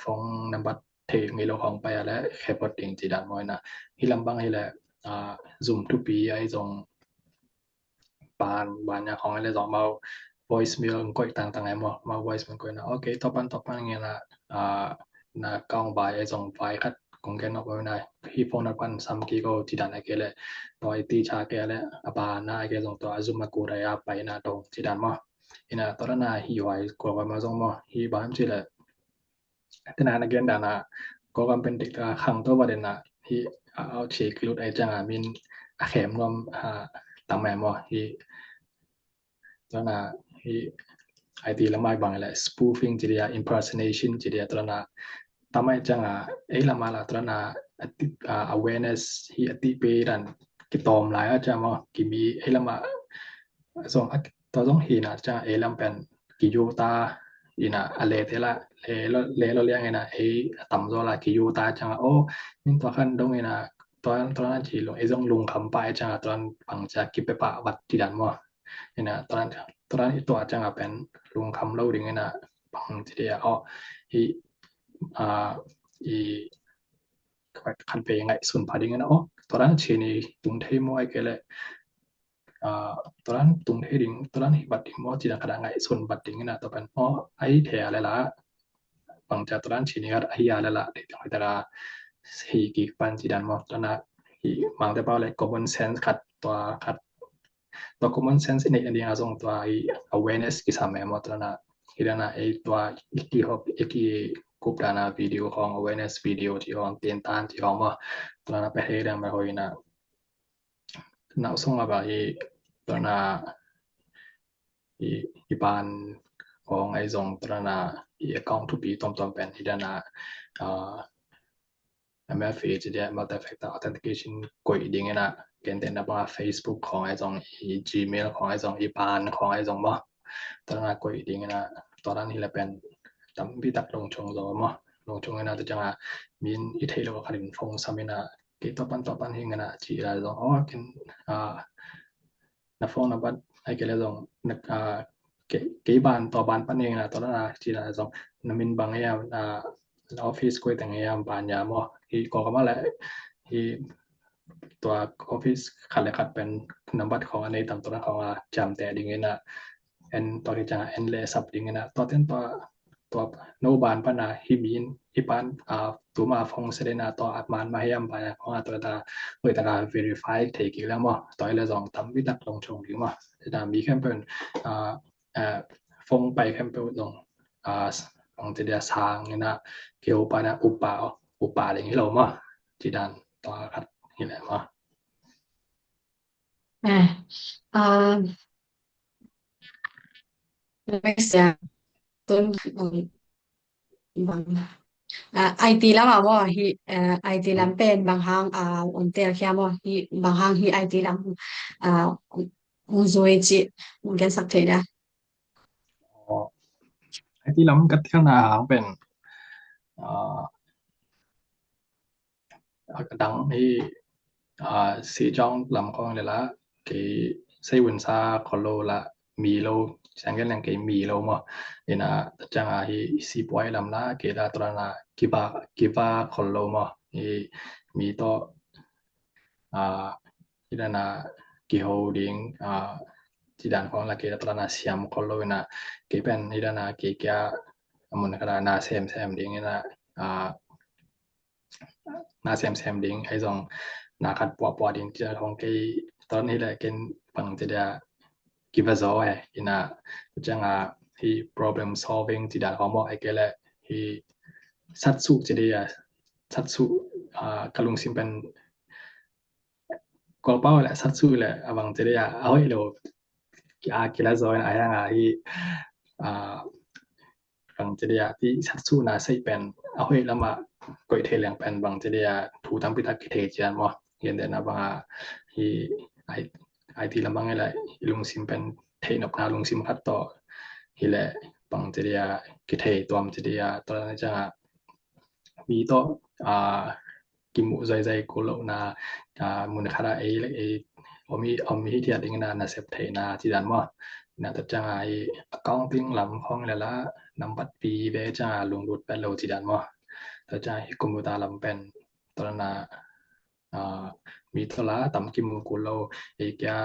ฟงนบัดเทมีโลของไปแล้วแคปพอดดิ้งที่ด้านมอยนะฮิลำบางให้แหละzoom ทุกปีไอ้จงบานยาของไอ้จงมา voice mail ก็อีกต่างๆไอ้มา voice mail ก็นะโอเคต่อปันเงี้ยนะนะกองบายไอ้จงไฟคัดคงแกนออกไปนะพี่โฟนปันซัมกีก็ที่ด้านไอ้เกเลยตัวไอ้ตีชาแกแล้วบานนะไอ้เกจงตัว zoom มากูได้ไปนะตรงที่ด้านมาอินะตอนนั้นฮีไว้กว่ามาจงมาฮีบามจิเลยแต่นานเกนดานะก็กำเป็นติดขังตัวประเด็นนะที่เอาเช็คลุดไอ้จังมินแขมรวมตามแม่มอที่ตอนนั้นที่ไอ้ที่ละไม่บางแหละ spoofing จิเดีย impersonation จิเดียตอนนั้นตามแม่จังไอ้ละมาละตอนนั้นawareness ที่อติเปรันกิตอมหลายอาจารย์มอกิมีไอ้ละมาส่งตัวต้องเห็นนะจังไอ้ละเป็นกิโยตาอีน่ะอะไรเทละเลเราเรียกไงนะไอ้ต่ำโซละกิโยตาจังโอ้มินตัวคันดงไงนะตอนนั้นที่ลงไอ้จงลุงคำไปจังตอนปังจะกิบไปปะวัดที่ดันบ่นี่นะตอนนั้นอีตัวจังเป็นลุงคำเล่าดิไงนะปังที่เดียอีคันไปยังไงส่วนพาดิไงนะตอนนั้นเชนี่ตุงเทมไอ้เกเลยตอนนั้นตุงเทดิงตอนนั้นบัดดิงว่าที่นักกระดังไงส่วนบัดดิงนะต่อเป็นไอ้แถอะไรละบางจากตอนนั้นชีนี้ก็ไอ้ยาอะไรละเด็กหอยตาสี่กี่ปันจีดันมอตอนนั้นบางแต่เปล่าเลย common sense ขัดตัว common sense ในอันนี้อาจงตัวawareness กี่สามแม่มอตอนนั้นที่นั่นไอ้ตัวอีกกุบดานาวิดีโอของ awareness วิดีโอที่ของเตียนตานที่ของว่าตอนนั้นไปให้เรื่องมาหอยนะน่าส่งมาแบบตอนนั้นอีปานของไอ้จงตอนนั้นกองทุกปีต้มเป็นที่ด้านMFA จะได้ multi-factor authentication กดดิ่งนะเกณฑ์แต่ละว่า Facebook ของไอ้จงGmail ของไอ้จงปานของไอ้จงบ่ตอนนั้นกดดิ่งนะตอนนั้นนี่แหละเป็นตำพิตักลงชงจงบ่ลงชงนะจะจังมีอีเทโลคันฟงซัมนะเกี่ยวต่อปันเฮงนะจีราจงกันนะฟงนะบัดไอ้เกลจงกี่บานต่อบานปันเองนะตอนนั้นจีราจงนมินบางอย่างออฟฟิศคุยแต่งยามบานยามที่ก็มาแล้วที่ตัวออฟฟิศขัดเป็นนัมบัตของอันนี้ตามตัวของจำแต่ดิ่งนะเอ็นตัวที่จะเอ็นเลสับดิ่งนะตัวเต้นตัวโนบานปนาฮิบินฮิปานตัวมาฟงเสดนะตัวอัดมันมาให้ยามบานของตัวตาเปิดตา verify เทกิแล้วมั้งตัวเลยสองทำวิธีลงชงดิ่งมั้งจะมีแคมเปญฟงไปแคมเปญลงบางทีเดียสางนะเกี่ยวปานะอุปาอะไรอย่างนี้เรามาจีดันต ต่อคัดนี่แหละเนาะ ไม่เสียต้นบางIT แล้วมาบ่ฮิIT ลำเป็นบางครั้งอุนเตลแค่บ่ฮิบางครั้งฮิ IT ลำอุนซวยจิมันกันสักทีนะ ไอ้ที่ล้ำกับข้างหน้าหางเป็นดังที่สีจ้องลำของเลยละกี่ใส่วินซาคอโลละมีโลสังเกตแรงกี่มีโลมั้งเห็นจังที่สีป่วยลำละกี่ละตัวน่ะกิบาคอโลมั้งมีต่อที่นั่นกี่โฮดิ้งที่ด้านของละกี่ละตัวน่ะเสียมคอโลน่ะกี่เป็นที่นั่นกี่แก่มันก็น่าเซมดิ้งนี่นะนาเซมดิ้งไอ้จงนาคัดปัวดิ้งที่ของกี่ตอนนี้แหละกินปังจะได้กิบะซออินะจังที่ problem solving ที่ด้านของบ่ไอ้แหละที่สัตสุจะได้สัตสุกะลุงซิมเป็นกอลเป้าแหละสัตสุแหละบางจะได้เอาให้เรากิละซอยไอ้ทั้งที่บางจะได้ที่สัตสุน่าใช้เป็นเอาให้ละมาก็เทเลียงเป็นบางจะได้ถูทำพิทักษ์เทจันบ่เห็นได้นะบางที่ไอที่ละบางแหละลุงซิมเป็นเทนอกนาลุงซิมคัดต่อที่แหละบางจะได้กิเทตัวมันจะได้ตอนนั้นจะมีต่อกิมุใจๆกุโลนามุนคาราอมีที่ดิงนาเซปเทนาที่ดันบ่นะตะจังaccounting ลำของละนำบัตรปีเวจะลงรุดไปโลที่ดันบ่ตะจังคอมพิวเตอร์ลำเป็นตอนนั้นมีตละตำกิมุกุโลกะ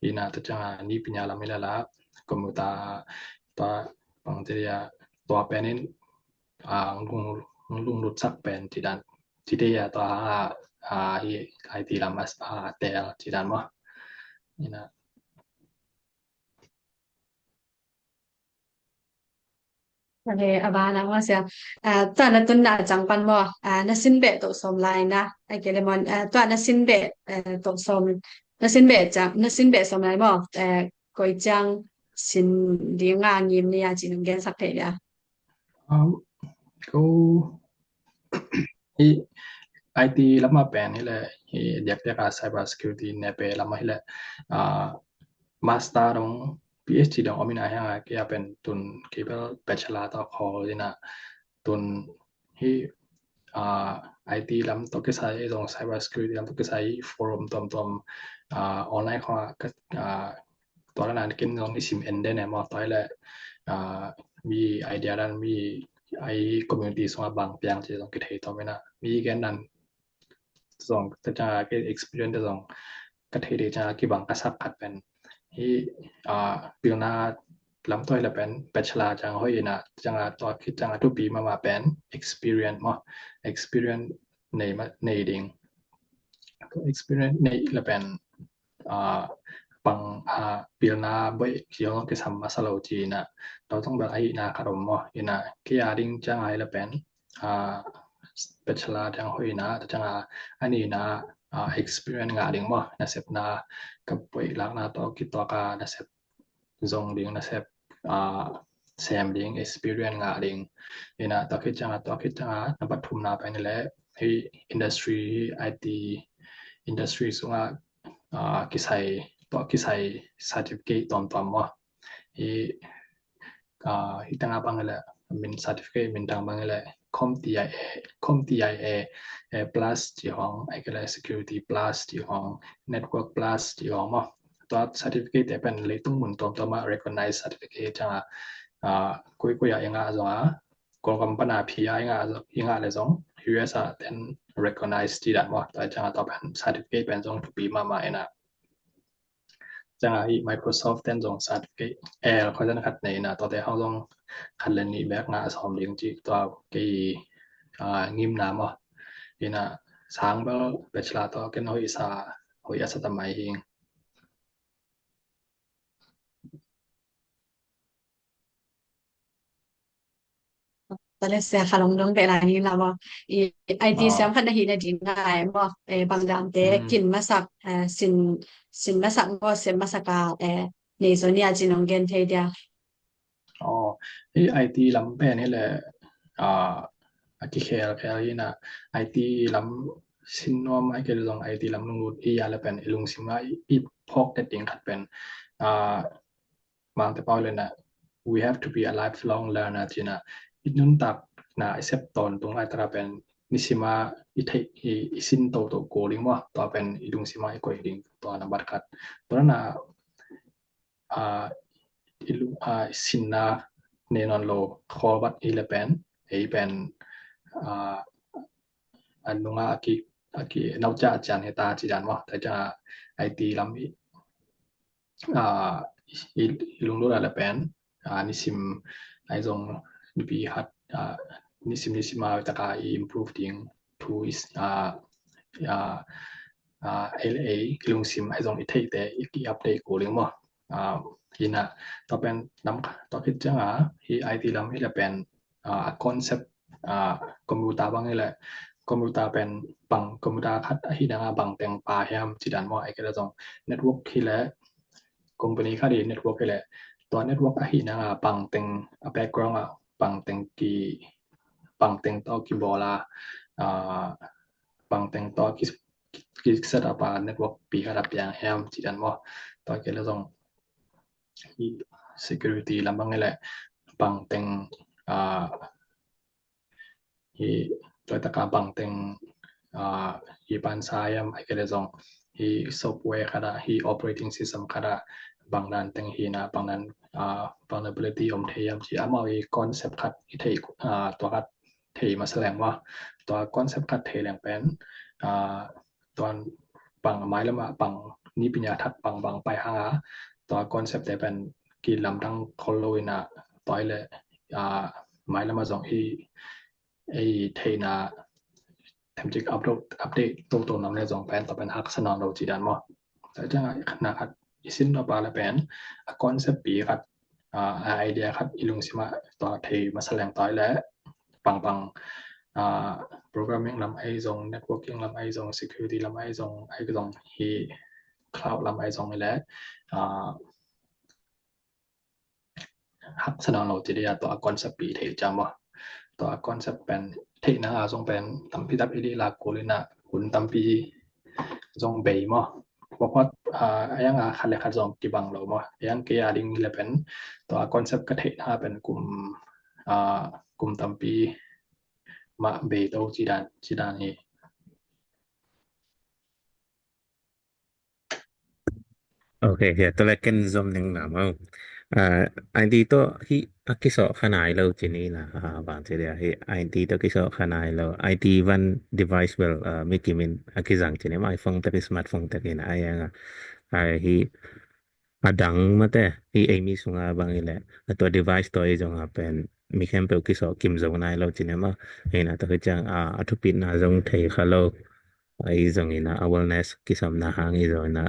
อีนาตะจังนี่ปัญญาลำละคอมพิวเตอร์ตัวบางทีตัวเป็นลุงรุดสักเป็นที่ดันที่ได้ตัวไอทีลามัสแต่ที่ดันบ่นี่นะโอเคabanaว่าเสียตัวนั้นตุนน่ะจังปันบ่นะสินเบตกสมลายนะไอ้เกเลมอนตัวนะสินเบตกสมนะสินเบจังนะสินเบสมลายบ่ก้อยจังสินเดียงงิมเนี่ยจินงเกนสักเทยก็ไอทีรับมาเป็นนี่แหละเด็กๆcyber security เนี่ยไปรับมาให้แหละmaster ตรง PhD ตรงอมินาฮะก็เป็นตุนที่เป็น bachelor ต่อคอเลยนะตุนที่IT ลำต้องใช้ตรง cyber security ลำต้องใช้ forum ตรงออนไลน์ของตัวนั้นกินตรงที่ซิมเอ็นได้เนี่ยมาต่อยแหละมีไอเดียด้านมีไอ community ส่วนบางอย่างที่ต้องคิดให้ต่อไปนะมีแกนนั้นส่งจะเกิด experience ส่งกระเทศจะกี่บางกระซับขัดเป็นที่ปีหน้าลำต้อยละเป็น bachelor จังห้อยนะจังตัวคิดจังทุกปีมาเป็น experience มั้ง experience ในดิ่งก็ experience ในละเป็นปังปีหน้าบ่เกี่ยวกับสัมมาสโลจีนะเราต้องแบบไอ้นาคารมมั้งนะที่ดิ่งจังไอ้ละเป็นbachelor จังห้อยนะจังอันนี้นะexperience งาดิ่งมั้งนะเสพนากับไปหลังนาต่อคิดต่อการนะเสพจงดิ่งนะเสพแซมดิ่ง experience งาดิ่งนะต่อคิดจังนะปฐุมนาไปนี่แหละที่ industry IT industry สุงกิใส่ตัวกิใส่ certificate ตอมว่าที่ตั้งบังแหละมี certificate มีตั้งบังแหละCompTIA plus ที่ของไอ้ก็เลย security plus ที่ของ network plus ที่ของมั้งตัว certificate เป็นเลยต้องหมุนตัวมา recognize certificate จังคุยอย่างงั้นจังกองกำปนา PI อย่างงั้นเลยจัง US then recognize ที่ด้านว่าแต่จังต่อเป็น certificate เป็นจังทุกปีมานะจังMicrosoft then จัง certificate เขาจะคัดในนะต่อแต่เฮาต้องคัดเล่นนี่แบบงาสอมเลี้ยงจิตัวกี่งิมน้ำว่านะสร้างแบบ bachelor ต่อกันห้อยสตมัยเอง ตอนแรกเสียค่ะลงไปหลายนี้แล้วว่าไอทีเสียมคันได้หินดีง่ายบ่บางดามเตกินมาสักสินมาสักบ่เสียมาสักในโซนนี้จินองเกนเทเดียIT ลำแปนี่แหละaki khelina IT ลำสินนอมไอเกลง IT ลำลงรูดยาละเป็นลุงสิมาอีพอกแต่ติงขัดเป็นบางแต่ปอยเลยนะ we have to be a lifelong learner จินะอีนุนตักนะ accept ตอนตรงไอตราเป็นนิสิมาอีเทอีสินโตโกลิงว่าตัวเป็นอีลุงสิมาอีกอยลิงตัวนบัดคัดตัวนั้นอีลุสินนาเนนอนโลคอบัดอีเลเป็นไอเป็นอันนุงอากินาวจาจันเฮตาจิดันว่าแต่จะ IT ลำอีลุงโลละเป็นนิสิมไอซงบีฮัดนิสิมาตะกา improve thing to is LA ลุงสิมไอซงอีเทแต่อีอัปเดตกูเรื่องบ่ฮินะต่อเป็นนำต่อคิดจังฮี IT ลำนี่ละเป็นconcept คอมพิวเตอร์บางนี่แหละคอมพิวเตอร์เป็นบังคอมพิวเตอร์คัดฮีดังบังแต่งปาแฮมจิดันว่าไอ้กระจงเน็ตเวิร์คที่และคอมพานีค่าดีเน็ตเวิร์คที่และตัวเน็ตเวิร์คฮีดังบังแต่งแบ็คกราวด์บังแต่งต่อกีย์บอร์ดบังแต่งต่อกิเซตอัพเน็ตเวิร์คปีกระดับอย่างแฮมจิดันว่าตัวกระจงsecurity ลำบางนี่แหละบังแต่งฮีตัวตะกาบังแต่งฮีปันซายไอ้กระจงฮีซอฟต์แวร์kadaฮี operating system kada บางนั้นแต่งฮีนะบางนั้น vulnerability อมเทียมที่เอาอี concept คัดอีเทตัวคัดเทมาแสดงว่าตัว concept คัดเทแหลงเป็นตัวบังไม้ละมาบังนิปัญญาทัดบังไปหาตัว concept แต่เป็นกีลำทั้งคอลโลยนะต่อยเลยไม้ละมา2ไอ้เทนะทำจิกอัปเดตตัวนำใน2แผนต่อเป็นฮักสนองเราจีดันมอแต่จังขนาดคัดอีสินต่อปาละแผนคอนเซปต์ปีคัดไอเดียคัดอีลุงสิมาตัวเทมาแสดงต่อยและปังprogramming ลำไอ้ทรง networking ลำไอ้ทรง security ลำไอ้ทรงไอ้ก็ต้องฮี cloud ลำไอ้ทรงนี่แหละฮักสนองเราจีได้ตัวคอนเซปต์ปีเทจำว่าตัวคอนเซปต์เป็นเทนะทรงเป็นตำปีตับอีลีลาโกลินะคุณตำปีทรงเบย์มั้งบอกว่ายังคันเลยคันทรงกี่บังเรามั้งยังเกียร์ดิ้งเลยเป็นตัวคอนเซปต์กระเทนะเป็นกลุ่มตำปีมาเบย์โตจีดานนี่Okay, ya talakan zoom ning nama. ID to hi akiso khanai lo chini la bang che dia hi ID to kiso khanai lo ID one device will make him in akizang chini ma iPhone ta smartphone ta kina ayanga hi adang mate hi amy sunga bang ile to device to i jong pen mi khem pe kiso kim zong nai lo chini ma ina to chang athupin na jong thei khalo ai zong ina awareness kisam na hang i zong na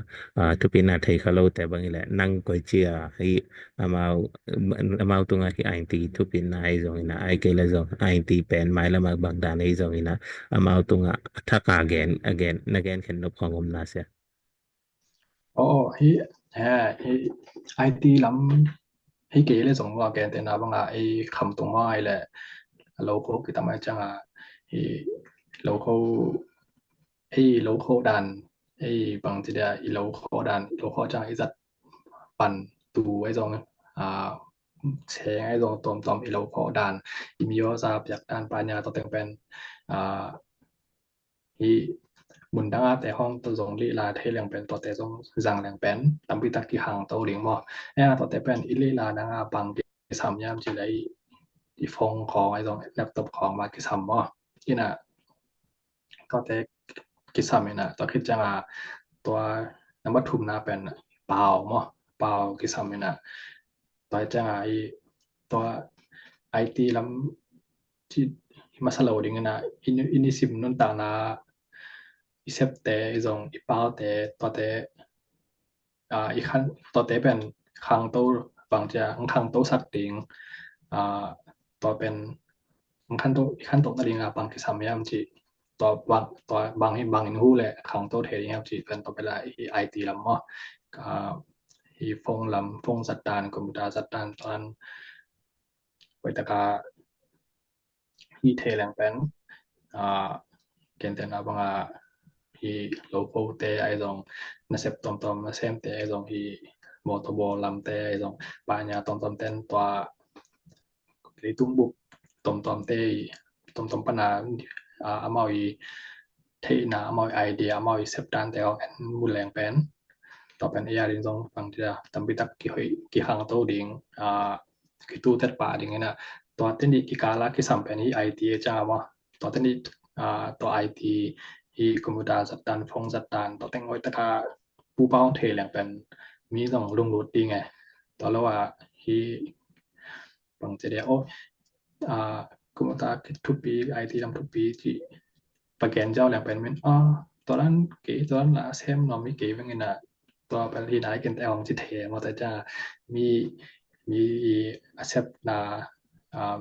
tupina thei khalo te bang ile nang koi chia hi amau tunga hi IT tupina ai zong ina ai ke le zong IT pen mai la mak bang dan ai zong ina amau tunga thaka again khen nop khongom na se hi IT ลำให้เกเลยส่งว่าแกนแต่นาบางไอ้คำตรงว่าไอ้แหละโลโก้คือทำไมจังโลโก้ดันไอ้บางทีเดียวโลโก้ดันโลโก้จังไอ้จัดปั่นตูไอ้ตรงแชร์ไอ้ตรงตอมโลโก้ดันมีโยซาบจากด้านปัญญาต่อแต่งเป็นบุญดังแต่ห้องตัวทรงลีลาเทเลียงเป็นตัวแต่ทรงจังแหลงเป็นตำปีตักที่ห่างตัวเลียงบ่ตัวแต่เป็นอีลีลาดังปังที่สามยามจิได้อีฟงของไอ้ตรงแล็ปท็อปของมาที่สามบ่ที่น่ะก็แต่กิสามนี่น่ะตัวคิดจังตัวนำวัตถุน่ะเป็นเปล่าบ่เปล่ากิสามนี่น่ะตัวจังตัว IT ลำที่มาสโลดิ้งน่ะอินิซิมนั่นต่างน่ะอีเซปแต่จงอีเป้าแต่ตัวแต่อีคันตัวแต่เป็นคังโตบางจะคังโตสักติงตัวเป็น ขั้นตกตะลิงปังกิสัมยามจิตัวบางอินหูแหละขังโตเทยามจิเป็นต่อไปละไอทีลำมฮีฟงลำฟงสัตตานคอมพิวเตอร์สัตตานตอนไว้ตะกาฮีเทแรงเป็นเกณฑ์แต่นะบางฮีโลโก้เตไอซองนะเซปตอมๆนะเซมเตไอซองฮีมอเตอร์บอลลำเตไอซองปาญาตอมๆเต้นตัวลิตุ้มบุกตอมๆเตตอมๆปนาamau i theina amau idea amau i septan te kan muleng pen to pen ya ring song pang dia tambi tak ki hang to ding ki tu tet pa ding na to ten ni ki kala ki sampen hi idea cha wa to ten ni to it hi computer satan phong satan to teng oi ta ka pu paung the lang pen mi song lung lut ding ai to lo wa hi pang je de o computer to be it lam to be ที่ประแกนเจ้าแหลงเป็นตอนนั้นเก๋ตอนนั้นละเซมนอมีเก๋เป็นไงน่ะตัวเป็นที่ไหนกันแต่ของจิเทมาแต่จะมีaccept นา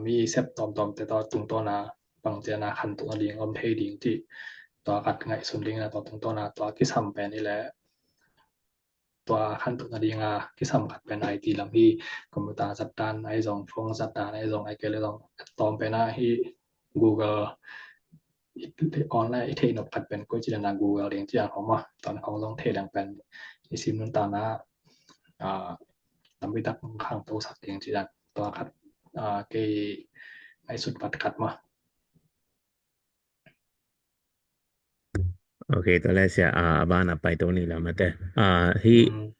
มีaccept ตอมแต่ตัวตรงตัวนะบางเจนาคันตัวเรียงอมเทดิงที่ตัวกัดไงสุนดิงนะตัวตรงตัวนะตัวที่สัมเป็นนี่แหละตัวคันตัวเรียงที่สัมกัดเป็น IT ลำที่คอมพิวเตอร์สัตตานไอ้สองฟงสัตตานไอ้สองไอ้เกลเลยต้องตอมไปนะที่ Googleออนไลน์เทนอผัดเป็นก็จินา Google เรียงที่อย่างของว่าตอนเขาต้องเทดังเป็นอีซิมนั้นตานะตามวิตักข้างโตสัตว์เรียงที่ดังตัวคัดเกไอสุดปัดคัดมาโอเคตอนแรกเสียบ้านไปตรงนี้แล้วมาแต่ที่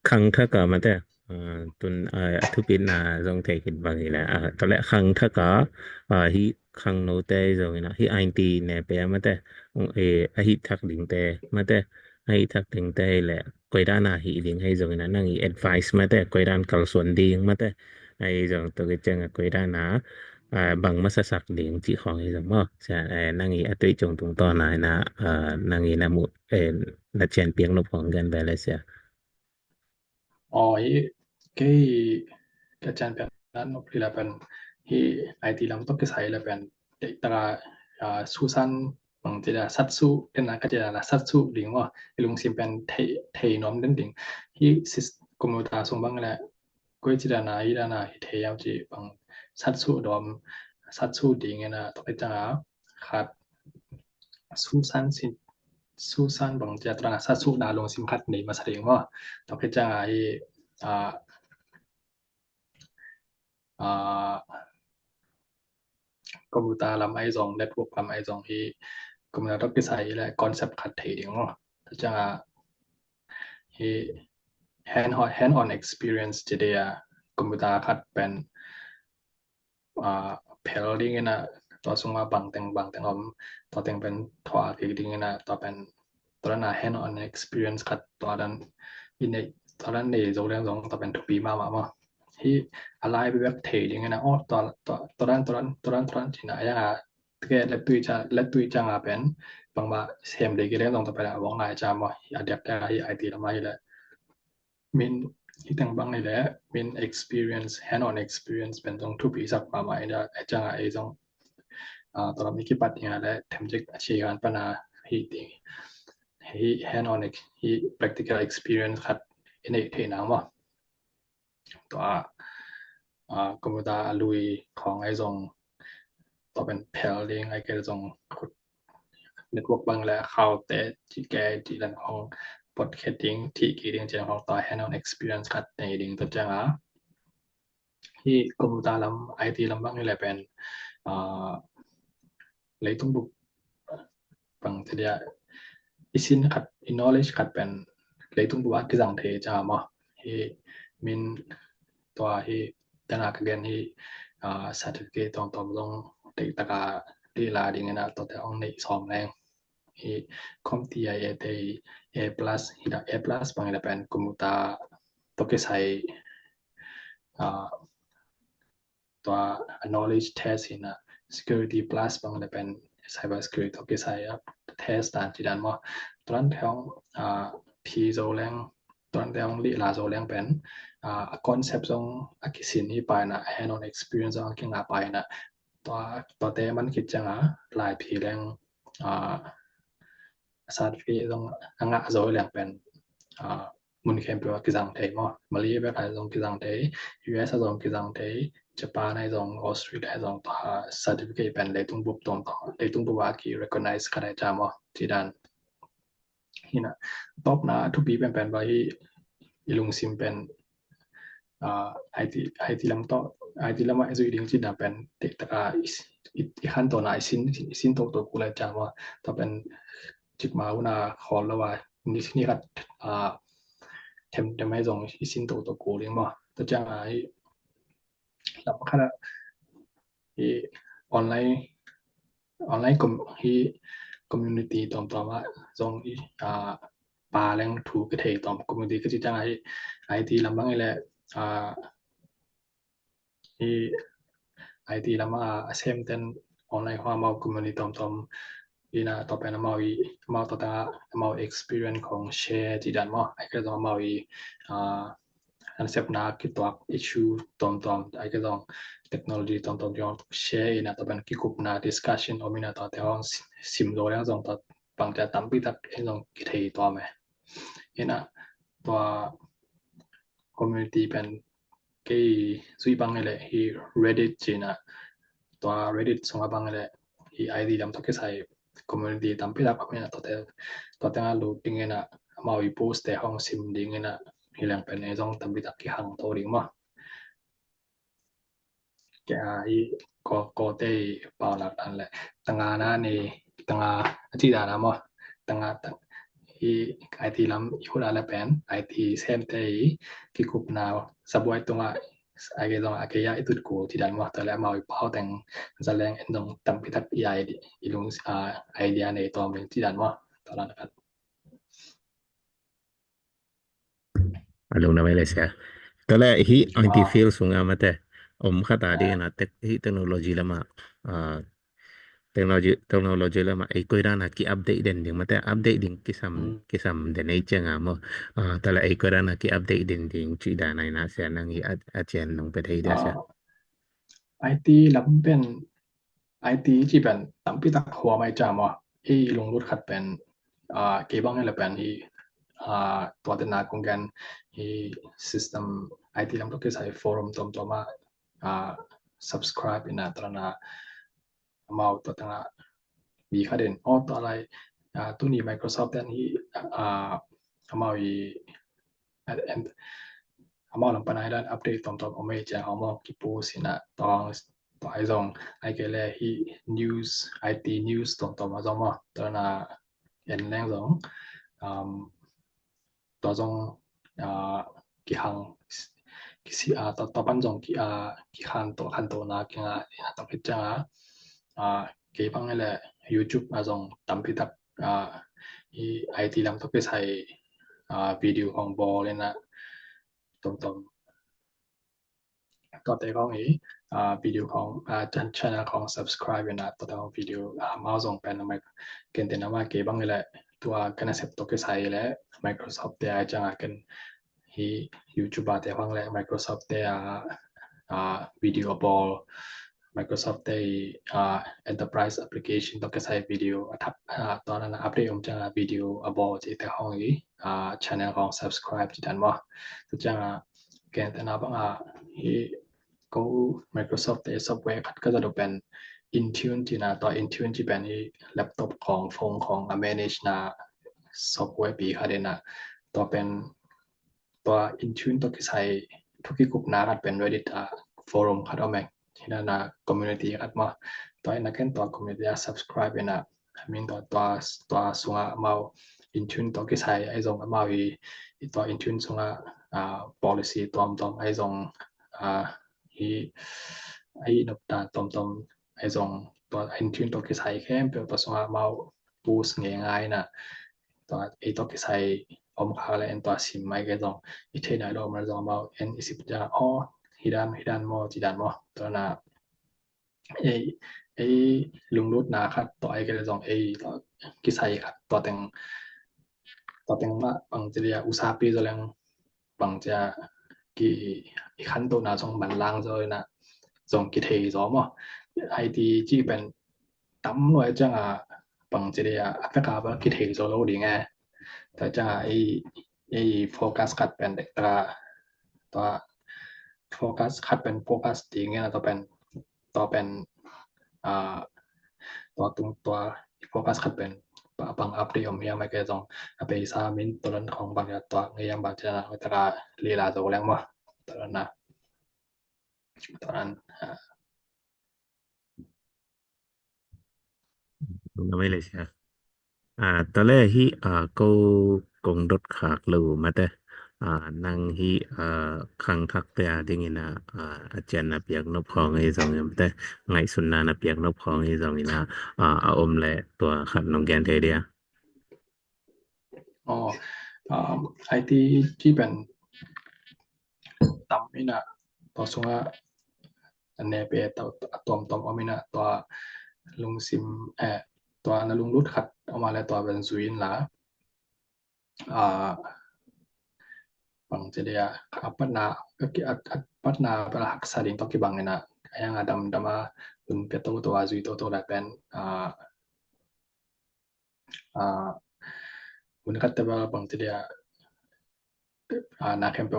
ครั้งถ้าก็มาแต่ตุนทุปินาทรงเทคิดบางทีแล้วตอนแรกครั้งถ้าก็ที่ครั้งโนเตจงนะที่ไอทีเนี่ยไปมาแต่ฮิทักลิงเตมาแต่ให้ทักลิงเตแหละกวยด้านหิลิงให้จงนะนั่งแอดไวซ์มาแต่กวยด้านกัลส่วนดีมาแต่ให้จงตัวจังกวยด้านนะบางมาสักเลียงที่ของให้จงบ่ใช่นั่งอตุยจงตรงต่อนะนั่งนะหมุดละเชนเปียงลบของกันไปเลยเสียcái chânเป็นนั้นนบลีละเป็นที่ไอทีลำต้องใช้ละเป็นตราสุสันบางทีสัตสุเป็นนะก็จะสัตสุดิงว่าลุงซิมเป็นเทนอมดิงที่คอมพิวเตอร์ส่งบางแหละก็จะนาอีดานาเทยามจีบางสัตสุดอมสัตสุดิงนะต้องไปจ้าขาดสุสันบางจะตราสัตสุนาลงซิมคัดนี่มาแสดงว่าต้องไปจ้าไอคอมพิวเตอร์ลำไอซองเน็ตเวิร์กลำไอซองที่คอมพิวเตอร์ต้องใช้และคอนเซปต์คัดเทดิงเนาะจะที่ hand on experience จะได้คอมพิวเตอร์คัดเป็นpairing นะตัวส่งมาบางแต่งอมตัวแต่งเป็นถวาอีกดิงนะตัวเป็นตัวนั้น hand on experience คัดตัวนั้นตัวนั้นในโรงเรียนตัวเป็นทุกปีมาที่อะไรไปแบบเทดิงนะตัวนั้นที่ไหนยังแกเล็บตุยจังเป็นบางว่าเซมเด็กเรียนต้องไปวงนายจามว่าเด็กได้ไอทีทำไมแหละมินที่ตั้งบางนี่แหละมิน experience hand on experience เป็นต้องทุกปีสักประมาณนะจังไอ้ต้องตอนนี้คิดปัดเนี่ยแหละทำจากอาชีพการปนาที่ hand on ที่ practical experience คัดในเทนังว่าตัวคอมพิวเตอร์ลุยของไอ้ซองตัวเป็นแพลเลี้ยงไอ้เกลซองเน็ตเวิร์กบางแล้วเข้าแต่ที่แกที่ดันของพอดแคสติ้งที่กีดิงเจงของตัว hand on experience คัดในดิงตัวจังที่คอมพิวเตอร์ลำไอทีลำบางนี่แหละเป็นเลยต้องบุกบางทีเดียอีสินคัด knowledge คัดเป็นเลยต้องบุกที่สังเทจะมาที่มินตัวที่ตนากันที่certificate ตรงลงติตะกาดีลาดิงนะตัวแต่องใน2แรงที่คอมที่A+ ที่ A+ บางอย่างเป็นคอมพิวเตอร์ตัวที่ใช้ตัว knowledge test นะ security plus บางอย่างเป็น cyber security ตัวที่ใช้ test ตามที่ดันมาตอนนั้นแถวPโซแรงตอนแต่องลีลาโซแรงเป็นconcept ของอากิสินที่ไปนะ hand on experience ของกิงไปนะ ตัวแต่มันคิดจังหลายพีแรงsát phía dòng ngã rồi là bên mun khem pyo ki jang thei mo Malaysia ba thai dòng ki jang thei US dòng ki jang thei Japan ai dòng Australia dòng ta certificate ben le tung bup tom ta le tung bu wa ki recognize ka dai cha mo ti dan hina top na to be ben ba hi ilung sim ben IT lam to IT lam ai zui ding chi na ben te ta i khan to na sin to ku la cha mo ta benจิกมาอุนาขอละว่านี่ครับเทมให้ส่งสินตัวกูเรียงบ่ตัวจังไอ้รับคณะที่ออนไลน์กลุ่มที่คอมมูนิตี้ตอมว่าส่งปาแรงถูกกระเทตอมคอมมูนิตี้ก็สิจังไอ้ที่ลำบางแหละที่ไอ้ที่ลำเซมเต็นออนไลน์ความเอาคอมมูนิตี้ตอมอีน่ะต่อไปนะมาต่อตามา experience ของ share ที่ด้านมาไอ้ก็ต้องมาอันเซปนาคิดตัว issue ตอมไอ้ก็ต้อง technology ตอมยอง share นะต่อไปคิดกุบนา discussion อมินะต่อแต่ว่าซิมโดยังต้องต่อบางจะตั้งปิตักให้ต้องคิดให้ตัวมั้ยอีน่ะตัว community เป็นกี่ซุยบางเลยที่ Reddit จีน่ะตัว Reddit ส่งมาบางเลยที่ ID ดำต้องใส่community tampilak kami na tote nga loading na mau i-post te hong sim ding na hilang pen ezong tambitak ki hang to ring mo kaya i ko te pao nak an le tanga na ni tanga chi da na mo tanga i IT lam ihula la pen IT sem te ki kup na sabuai tunga ai cái dòng cái ya itu ko ti dan wa ta la mau pao teng za leng en dong tam pi tak ai di ilung idea nei to meng ti dan wa ta la kan alung na Malaysia tala hi IT field sunga mate khata di na technology lama technology lama ai koira na ki update den ding mate update ding kisam den ai chenga mo tala ai koira na ki update den ding chi da nai na sia nang hi a chen nong pe thei da sia IT ลํเป็น IT ที่เป็นตำปิตักหัวไม่จามอีลงรถขัดเป็นเกบังให้ละเป็นอีตัวตนากงกันอี system IT ลํต้องใช้โฟรัมตอมมาsubscribe นะตระนามาตัวตนะมีค่าเด่นตัวอะไรตัวนี้ Microsoft อันนี้มาอีมาลำปานายด้านอัปเดตตอมไม่จะเอามากี่โพสต์นะตอนไอ้ส่งไอ้เกลฮี news IT news ตอมมาส่งมาตระนาเห็นแรงส่งตัวส่งกี่หังกี่สิต่อปันส่งกี่หันตัวนากี่ต้องพิจารณาเก็บบังแหละ YouTube มาส่งตามพิทักอี IT ลำต้องไปใช้วิดีโอของบอเลยนะตรงก็แต่ของอีวิดีโอของchannel ของ subscribe นะตัวของวิดีโอมาส่งเป็นมาเกินแต่นะว่าเก็บบังแหละตัวกันเซ็ปต์ต้องไปใช้และ Microsoft แต่จังกันฮี YouTube แต่ฟังและ Microsoft แต่วิดีโอบอลMicrosoft ได้enterprise application ต้องใช้วิดีโอตอนนั้นอัปเดตจังวิดีโอabout ที่แต่ห้องอีchannel ของ subscribe ที่ดันว่าจังแกนแต่นะบางที่ก็ Microsoft ได้ software ก็จะเป็น Intune ที่นะต่อ Intune ที่เป็นแล็ปท็อปของโฟนของ manage นะ software ปีค่ะเดนะต่อเป็นตัว Intune ต้องใช้ทุกกลุ่มนะเป็น Reddit forum ค่ะเอาแม่ที่นั่นนะ community ครับมาตัวนั้นกันตัว community subscribe นะ I mean ตัวส่งมา Intune ตัวที่ใช้ไอ้ส่งมาอีตัว Intune ส่งpolicy ตอมไอ้ส่งไอ้นบตาตอมไอ้ส่งตัว Intune ตัวที่ใช้แค่เป็นตัวส่งมา boost ง่ายๆนะตัวไอ้ตัวที่ใช้ค่าและตัวซิมไม่ก็ต้องอีเทนไดโลมันส่งมา N10 จะฮิดานมอจิดานมอตัวน่ะไอ้ลุงรุดนาครับต่อไอ้ก็เลยส่งตัวกิไซครับตัวแต่งมาบางจะเรียอุตสาหปีจะแรงบางจะกี่ขั้นตัวน่ะส่งบันล่างเลยนะ zong ki thei zo mo IT chi pen tam noi chang a bang che dia Africa ba ki thei zo lo ding a ta cha ai focus kat pen de taตัวโฟกัสคัดเป็นโฟกัสดีเงี้ยตัวเป็นตัวตรงตัวโฟกัสคัดเป็นบางอัปเดตของยังไม่เกิดตรงไปสามินตัวนั้นของบางอย่างตัวยังบางจะตระลีลาตัวแรงมั้ยตัวนั้นนะตัวนั้นnó mới lấy xeตอนแรกที่ก็กงรถขากลูมาแต่นั่งที่ขังทักแต่ดิงินะอาจารย์นับอยากนบของไอ้สองแต่ไงสุนนานับอยากนบของไอ้สองนี่นะอมและตัวขัดน้องแกนเทเดียIT ที่เป็นต่ำนี่นะตัวสงะอันนี้เป็นตัวตอมมินะตัวลุงซิมตัวนั้นลุงรุดขัดออกมาแล้วตัวเป็นซุยนล่ะบางจะdia apana apana pelak sading to ki bangena yang adam dama un peto to azui to la pen un katta ba bang te dia na kempe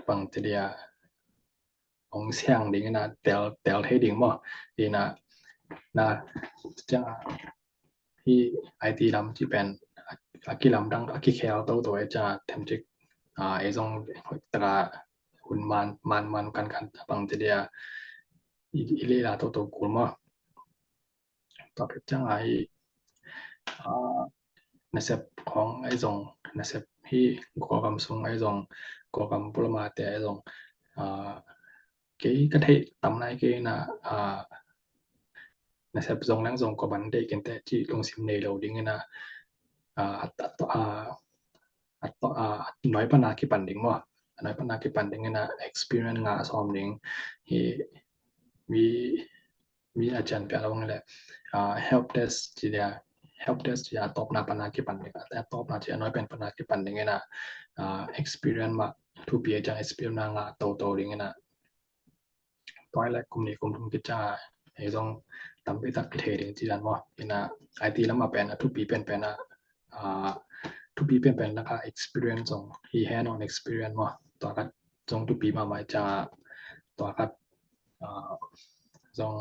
bang te dia ong siang ding na tel he ding mo ina na cha hi IT ลำที่เป็นaki ลำดัง aki แคลตัวจะเทมจิกไอ้ทรงตราหุ่นมันกันบางทีเดียอีลีลาตัวกูมั้ยต่อไปจังไอ้นักเสพของไอ้ทรงนักเสพที่ก่อกำทรงไอ้ทรงก่อกำปรมาแต่ไอ้ทรงเกี่กระเทตำนายเกี่นะนักเสพทรงนั่งทรงก่อบันได้กันแต่ที่ลงซิมในเราดิ้งนะน้อยปนาki panding moน้อยปนาki panding na experience nga something he we อาจารย์เปียลงแหละhelp desk จีเดีย help desk จีตอบนาปนาki panding แต่ตอบนาจีน้อยเป็นปนาki panding na experience มาทุปีอาจารย์ experience ngaโตๆดิงนะตัวแรกกลุ่มนี้กลุ่มกิจจาไอ้ต้องตำไปตักเทดิงจีดันบ่นะ IT แล้วมาเป็นทุปีเป็นนะทุปีเป็นนะคะ experience ของ he had on experience ว่าตัวกัดจงทุปีมาหมายจะตัวกัดจง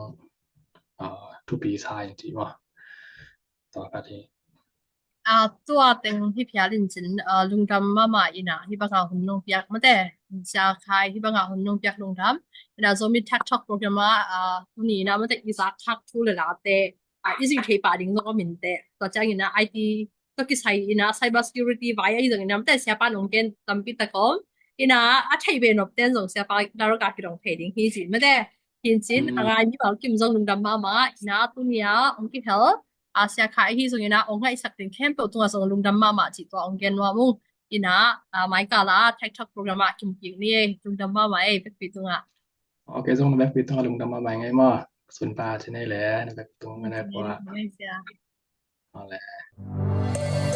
ทุปีชายจริงๆว่าตัวกัดที่ตัวเต็งที่พยาลินจินลุงดำมาอีน่ะที่บางหุ่นนงเปียกมาแต่จะคายที่บางหุ่นนงเปียกลุงดำนะโซมี TikTok โปรแกรมว่าตัวนี้นะมันแต่อีสักทักทูเลยล่ะแต่อีสิเทปาดิ้งก็มินแต่ตัวจังนะ IT to ki sai ina cyber security via i jong nam te sia pa nong ken tampi ta kom ina a thai be nop ten jong sia pa daro ka ki dong theding hi ji ma de hin chin anga ni ba kim jong nung dam ma ina tu nia ong ki hel a sia khai hi jong ina ong hai sak tin camp tu nga jong lung dam ma ji to ong gen wa mu ina mai ka la TikTok program a kim ki ni lung dam ma e pe tu nga okay jong na pe tu nga lung dam ma ngai ma sun pa che nei le na pe tu nga na kwa ไม่เสีย เอาแหละ